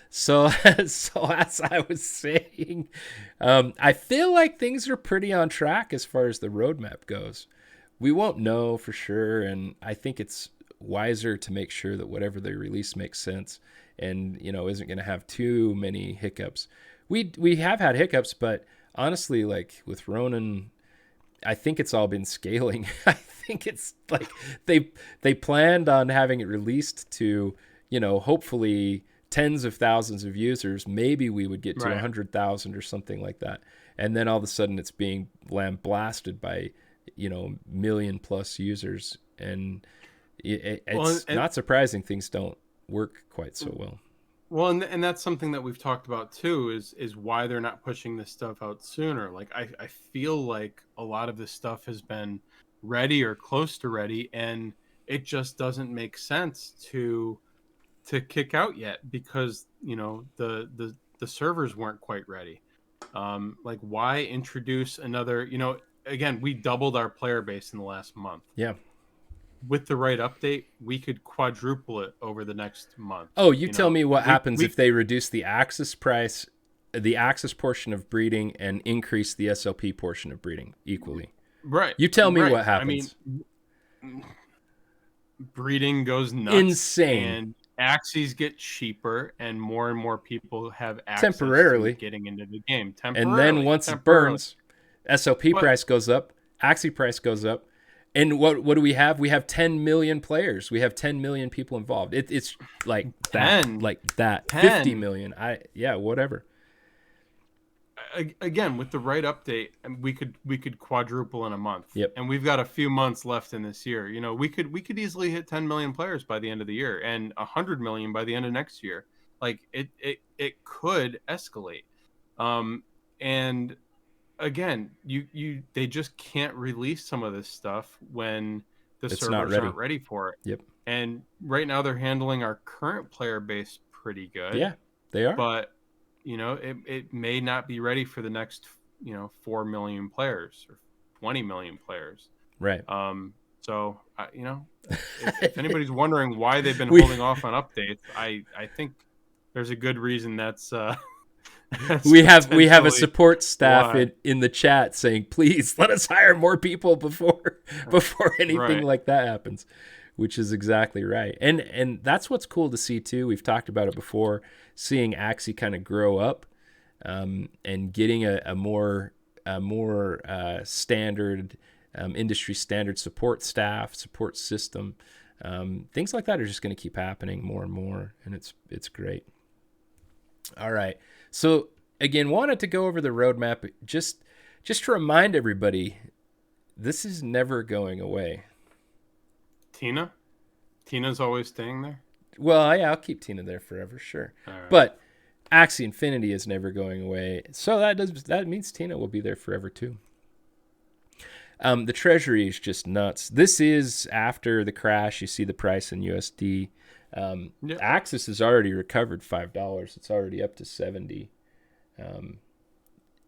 So as I was saying, I feel like things are pretty on track as far as the roadmap goes. We won't know for sure, and I think it's wiser to make sure that whatever they release makes sense and isn't going to have too many hiccups. We have had hiccups, but honestly, like with Ronin, I think it's all been scaling. I think it's like they planned on having it released to, hopefully tens of thousands of users. Maybe we would get to 100,000 or something like that. And then all of a sudden it's being blasted by, million plus users. And it's not surprising things don't work quite so well. Well, and that's something that we've talked about too, is why they're not pushing this stuff out sooner. Like, I feel like a lot of this stuff has been ready or close to ready, and it just doesn't make sense to kick out yet because the servers weren't quite ready. Like, why introduce another? Again, we doubled our player base in the last month. Yeah. With the right update, we could quadruple it over the next month. Oh, you tell me what happens we if they reduce the Axis price, the Axis portion of breeding, and increase the SLP portion of breeding equally. right. You tell me right. what happens. I mean, breeding goes nuts. Insane. And Axies get cheaper, and more people have access Temporarily. to getting into the game. And then once it burns, SLP price goes up, Axie price goes up. And what do we have? We have 10 million players. We have 10 million people involved. It's like 10, that. 10. 50 million. Whatever. Again, with the right update, we could quadruple in a month. Yep. And we've got a few months left in this year. We could easily hit 10 million players by the end of the year, and 100 million by the end of next year. Like, it could escalate. And again, they just can't release some of this stuff when the servers aren't ready for it. Yep. And right now they're handling our current player base pretty good. Yeah, they are. But it may not be ready for the next 4 million players or 20 million players. Right. So if anybody's wondering why they've been holding off on updates, I think there's a good reason. That's we have a support staff in the chat saying, please let us hire more people before anything like that happens, which is exactly right. And that's what's cool to see too. We've talked about it before, seeing Axie kind of grow up, and getting a more standard, industry standard support staff, support system. Things like that are just going to keep happening more and more, and it's great. All right. So again, wanted to go over the roadmap just to remind everybody, this is never going away. Tina's always staying there? Well, yeah, I'll keep Tina there forever, sure. Right. But Axie Infinity is never going away. So that means Tina will be there forever too. The treasury is just nuts. This is after the crash. You see the price in USD. Axis has already recovered $5. It's already up to 70.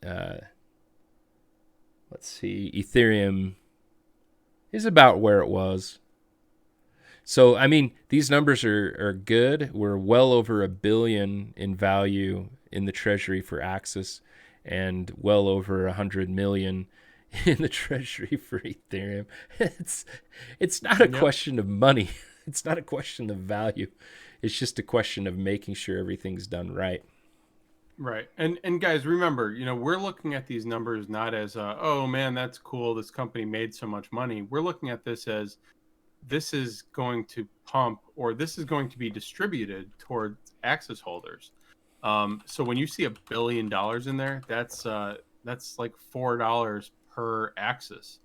Let's see. Ethereum is about where it was. So, I mean, these numbers are good. We're well over $1 billion in value in the treasury for Axis, and well over 100 million in the treasury for Ethereum. It's not a question of money. It's not a question of value. It's just a question of making sure everything's done right. Right. And guys, remember, we're looking at these numbers not as, oh man, that's cool, this company made so much money. We're looking at this as, this is going to pump, or this is going to be distributed towards Axis holders. So when you see $1 billion in there, that's like $4 per Axis.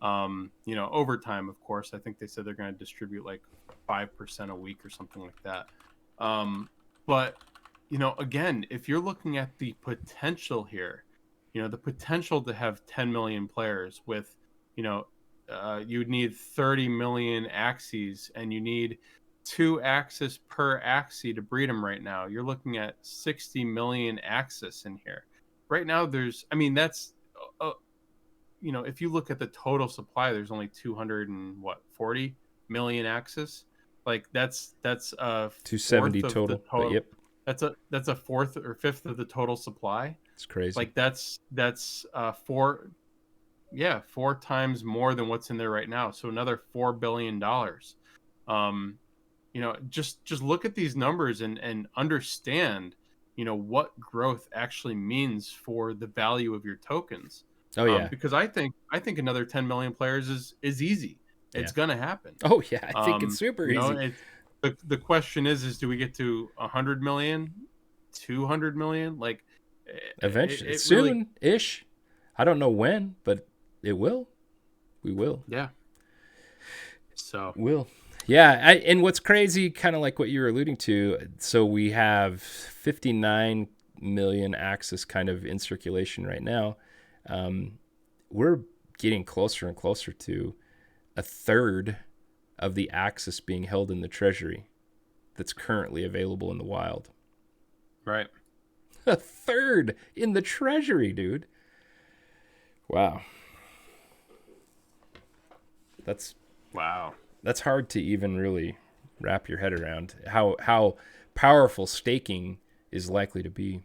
Over time, of course, I think they said they're going to distribute like 5% a week or something like that. But again, if you're looking at the potential here, the potential to have 10 million players with, you'd need 30 million Axies, and you need 2 Axis per Axie to breed them right now. You're looking at 60 million Axis in here. Right now, that's, if you look at the total supply, there's only 240 million Axis. Like that's 270 total. But yep. That's a fourth or fifth of the total supply. It's crazy. Like that's 4 times more than what's in there right now. So another $4 billion. Just look at these numbers and understand, what growth actually means for the value of your tokens. Oh yeah. Because I think another 10 million players is easy. It's gonna happen. Oh yeah, I think it's super easy. The question is do we get to 100 million, 200 million? Like eventually, soon-ish. I don't know when, but it will. We will. Yeah. So will. Yeah, and what's crazy, kind of like what you were alluding to, so we have 59 million Axis kind of in circulation right now. We're getting closer and closer to a third of the Axis being held in the treasury that's currently available in the wild. Right. A third in the treasury, dude. Wow. That's Wow. hard to even really wrap your head around how powerful staking is likely to be.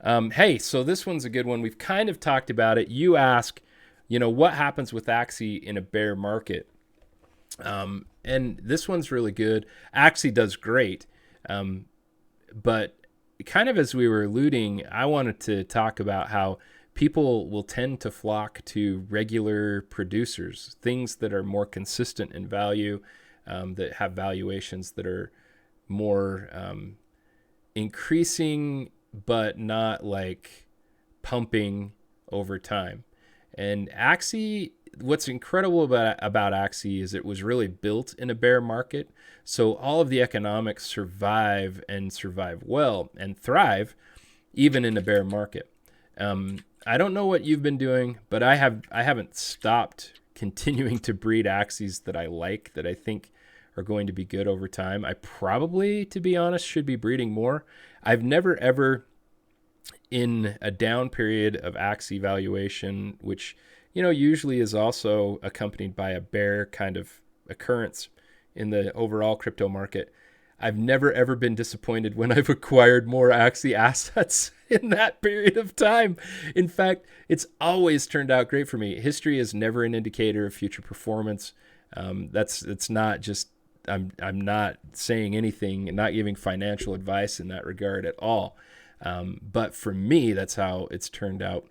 Hey, so this one's a good one. We've kind of talked about it. You ask, what happens with Axie in a bear market? And this one's really good. Axie does great. But kind of as we were alluding, I wanted to talk about how people will tend to flock to regular producers, things that are more consistent in value, that have valuations that are more increasing, but not like pumping over time. And Axie, what's incredible about Axie is it was really built in a bear market. So all of the economics survive well and thrive even in a bear market. I don't know what you've been doing, but I haven't stopped continuing to breed Axies that I like, that I think are going to be good over time. I probably, to be honest, should be breeding more. I've never ever, in a down period of Axie valuation, which usually is also accompanied by a bear kind of occurrence in the overall crypto market, I've never ever been disappointed when I've acquired more Axie assets in that period of time. In fact, it's always turned out great for me. History is never an indicator of future performance. It's not just, I'm not saying anything and not giving financial advice in that regard at all. But for me, that's how it's turned out.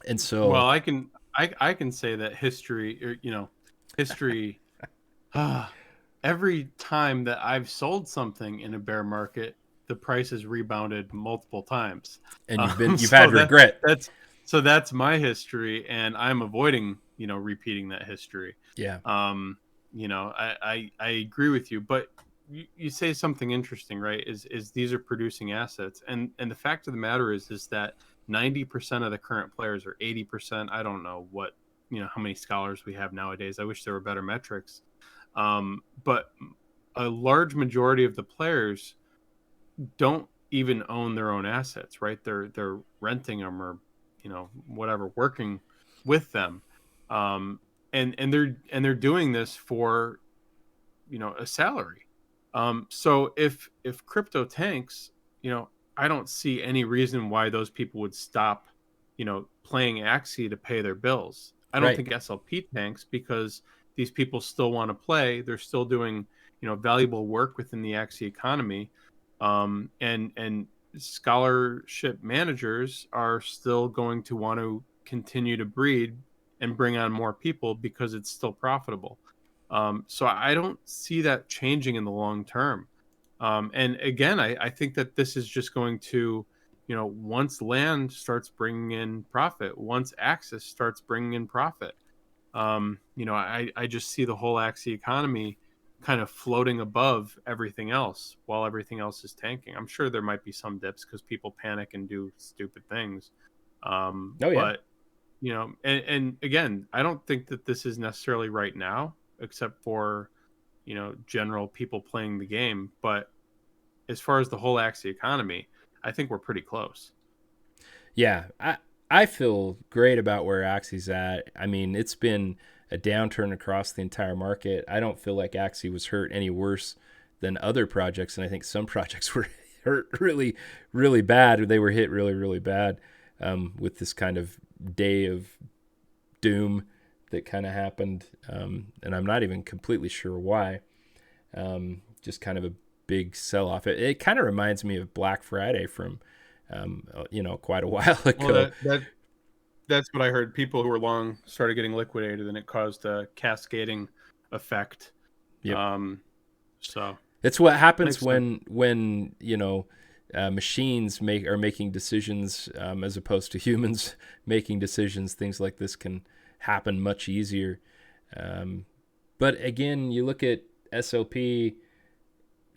And so, well, I can say that history, history. Every time that I've sold something in a bear market, the price has rebounded multiple times. And you've had regret. That's my history, and I'm avoiding, repeating that history. Yeah. I agree with you, but you say something interesting, right? Is these are producing assets, and the fact of the matter is that 90% of the current players, or 80%, I don't know what, how many scholars we have nowadays. I wish there were better metrics. But a large majority of the players don't even own their own assets, right? They're renting them, or whatever, working with them, and they're doing this for a salary. So if crypto tanks, I don't see any reason why those people would stop playing Axie to pay their bills. I don't think SLP tanks, because these people still want to play. They're still doing, valuable work within the Axie economy. And scholarship managers are still going to want to continue to breed and bring on more people because it's still profitable. So I don't see that changing in the long term. And again, I think that this is just going to, once land starts bringing in profit, once access starts bringing in profit, I just see the whole Axie economy kind of floating above everything else while everything else is tanking. I'm sure there might be some dips because people panic and do stupid things. But, and again, I don't think that this is necessarily right now, except for, general people playing the game. But as far as the whole Axie economy, I think we're pretty close. Yeah, I feel great about where Axie's at. I mean, it's been a downturn across the entire market. I don't feel like Axie was hurt any worse than other projects, and I think some projects were hurt really, really bad. They were hit really, really bad with this kind of day of doom that kind of happened, and I'm not even completely sure why. Just kind of a big sell-off. It kind of reminds me of Black Friday from quite a while ago. Well, that's what I heard. People who were long started getting liquidated, and it caused a cascading effect. Yep. So it's what happens when machines are making decisions as opposed to humans making decisions. Things like this can happen much easier. But again, you look at SLP,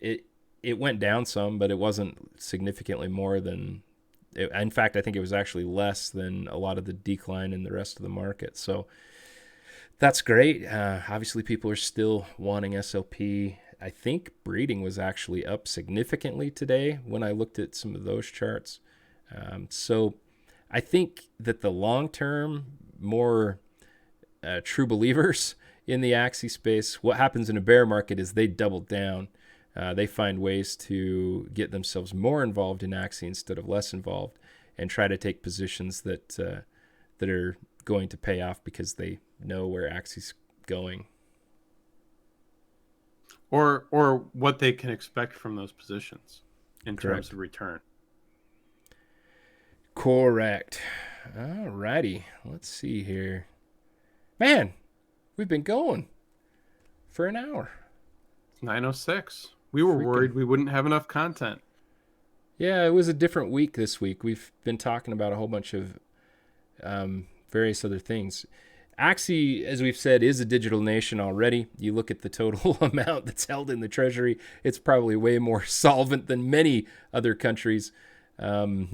it went down some, but it wasn't significantly more than. In fact, I think it was actually less than a lot of the decline in the rest of the market. So that's great. Obviously, people are still wanting SLP. I think breeding was actually up significantly today when I looked at some of those charts. So I think that the long-term, more true believers in the Axie space, what happens in a bear market is they double down. They find ways to get themselves more involved in Axie instead of less involved, and try to take positions that are going to pay off because they know where Axie's going. Or what they can expect from those positions in terms of return. Correct. All righty. Let's see here. Man, we've been going for an hour. 9:06. We were worried we wouldn't have enough content. Yeah, it was a different week this week. We've been talking about a whole bunch of various other things. Axie, as we've said, is a digital nation already. You look at the total amount that's held in the treasury, it's probably way more solvent than many other countries. Probably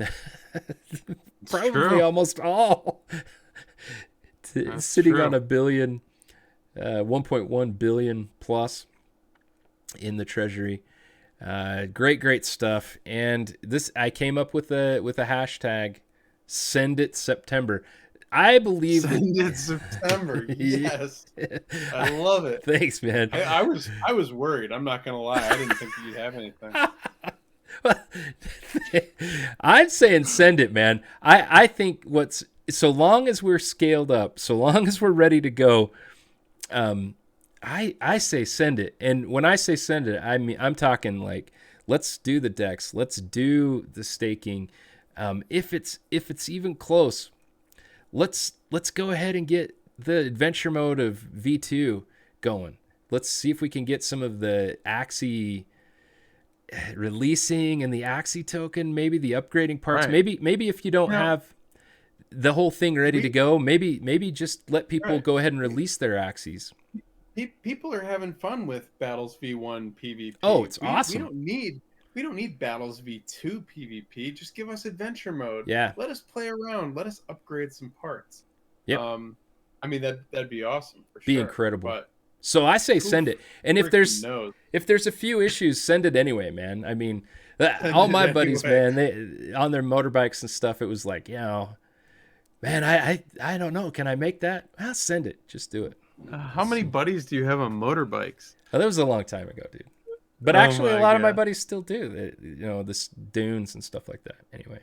true. Almost all. Sitting true. on $1 billion, 1.1 billion plus in the treasury. Great stuff. And this, I came up with a hashtag, Send It September. I believe Send It September. Yes, I love it. Thanks, man. I was worried. I'm not gonna lie. I didn't think you'd have anything. I'm saying send it, man. I think so long as we're scaled up, so long as we're ready to go, I say send it. And when I say send it, I mean I'm talking like, let's do the DEX, let's do the staking. If it's even close, let's go ahead and get the adventure mode of V2 going. Let's see if we can get some of the Axie releasing and the Axie token, maybe the upgrading parts. Right. Maybe if you don't have the whole thing ready to go, maybe just let people go ahead and release their Axies. People are having fun with Battles V1 PvP. Oh, it's awesome. We don't need Battles V2 PvP. Just give us adventure mode. Yeah. Let us play around. Let us upgrade some parts. Yep. I mean that'd be awesome for sure. Be incredible. But so I say send it. And if there's a few issues, send it anyway, man. I mean, all my buddies, man, they on their motorbikes and stuff, it was like, man, I don't know. Can I make that? I'll send it. Just do it. How many buddies do you have on motorbikes? Oh, that was a long time ago, dude. But actually, a lot of my buddies still do. This dunes and stuff like that. Anyway,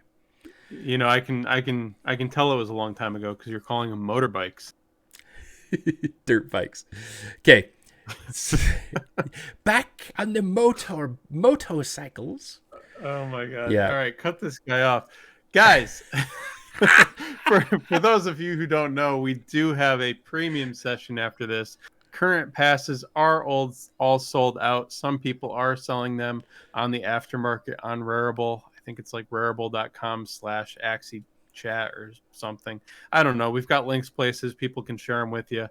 I can tell it was a long time ago because you're calling them motorbikes. Dirt bikes. Okay. Back on the motorcycles. Oh my god. Yeah. All right, cut this guy off. Guys, for those of you who don't know, we do have a premium session after this. Current passes are all sold out. Some people are selling them on the aftermarket on Rarible. I think it's like rarible.com/Axie Chat or something. I don't know. We've got links places. People can share them with you.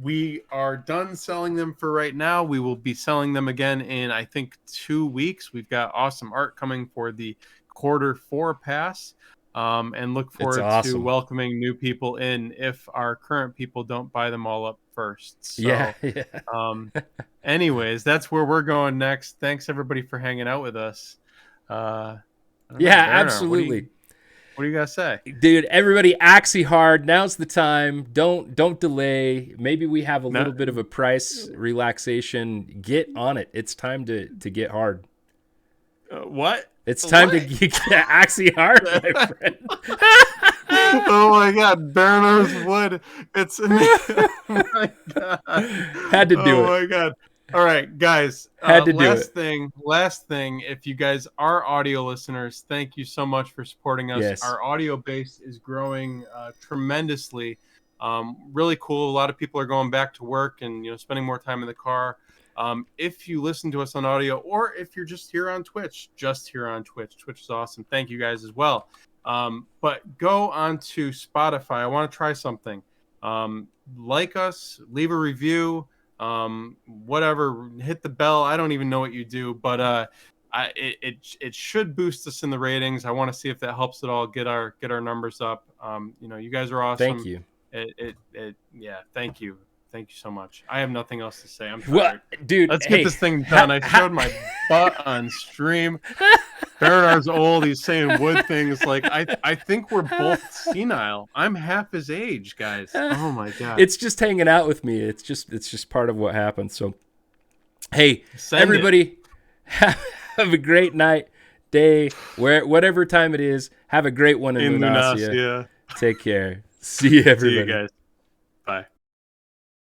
We are done selling them for right now. We will be selling them again in, I think, 2 weeks. We've got awesome art coming for the Q4 pass. And look forward to welcoming new people in if our current people don't buy them all up first. So, yeah. Anyways, that's where we're going next. Thanks everybody for hanging out with us. Absolutely. What do you guys say? Dude, everybody Axie hard. Now's the time. Don't delay. Maybe we have a little bit of a price relaxation. Get on it. It's time to get hard. What? It's time to get Axie hard, my friend. Oh my god, baronar's wood. It's oh my god. Had to do it. Oh my god. All right, guys. Had to do it. Last thing. If you guys are audio listeners, thank you so much for supporting us. Yes. Our audio base is growing tremendously. Really cool. A lot of people are going back to work and spending more time in the car. If you listen to us on audio, or if you're just here on Twitch, Twitch is awesome. Thank you guys as well. But go on to Spotify. I want to try something. Like us, leave a review. Whatever, hit the bell. I don't even know what you do, but it should boost us in the ratings. I want to see if that helps at all get our numbers up. You guys are awesome. Thank you. Yeah, thank you Thank you so much. I have nothing else to say. I'm tired. Well, dude, Let's hey, get this thing done. I showed my butt on stream. Baronar's old. He's saying wood things. Like I think we're both senile. I'm half his age, guys. Oh my god. It's just hanging out with me. It's just part of what happens. So, hey, Send everybody, have a great night, day, whatever time it is. Have a great one in In Lunasia. Lunasia. Take care. See you, everybody. See you guys.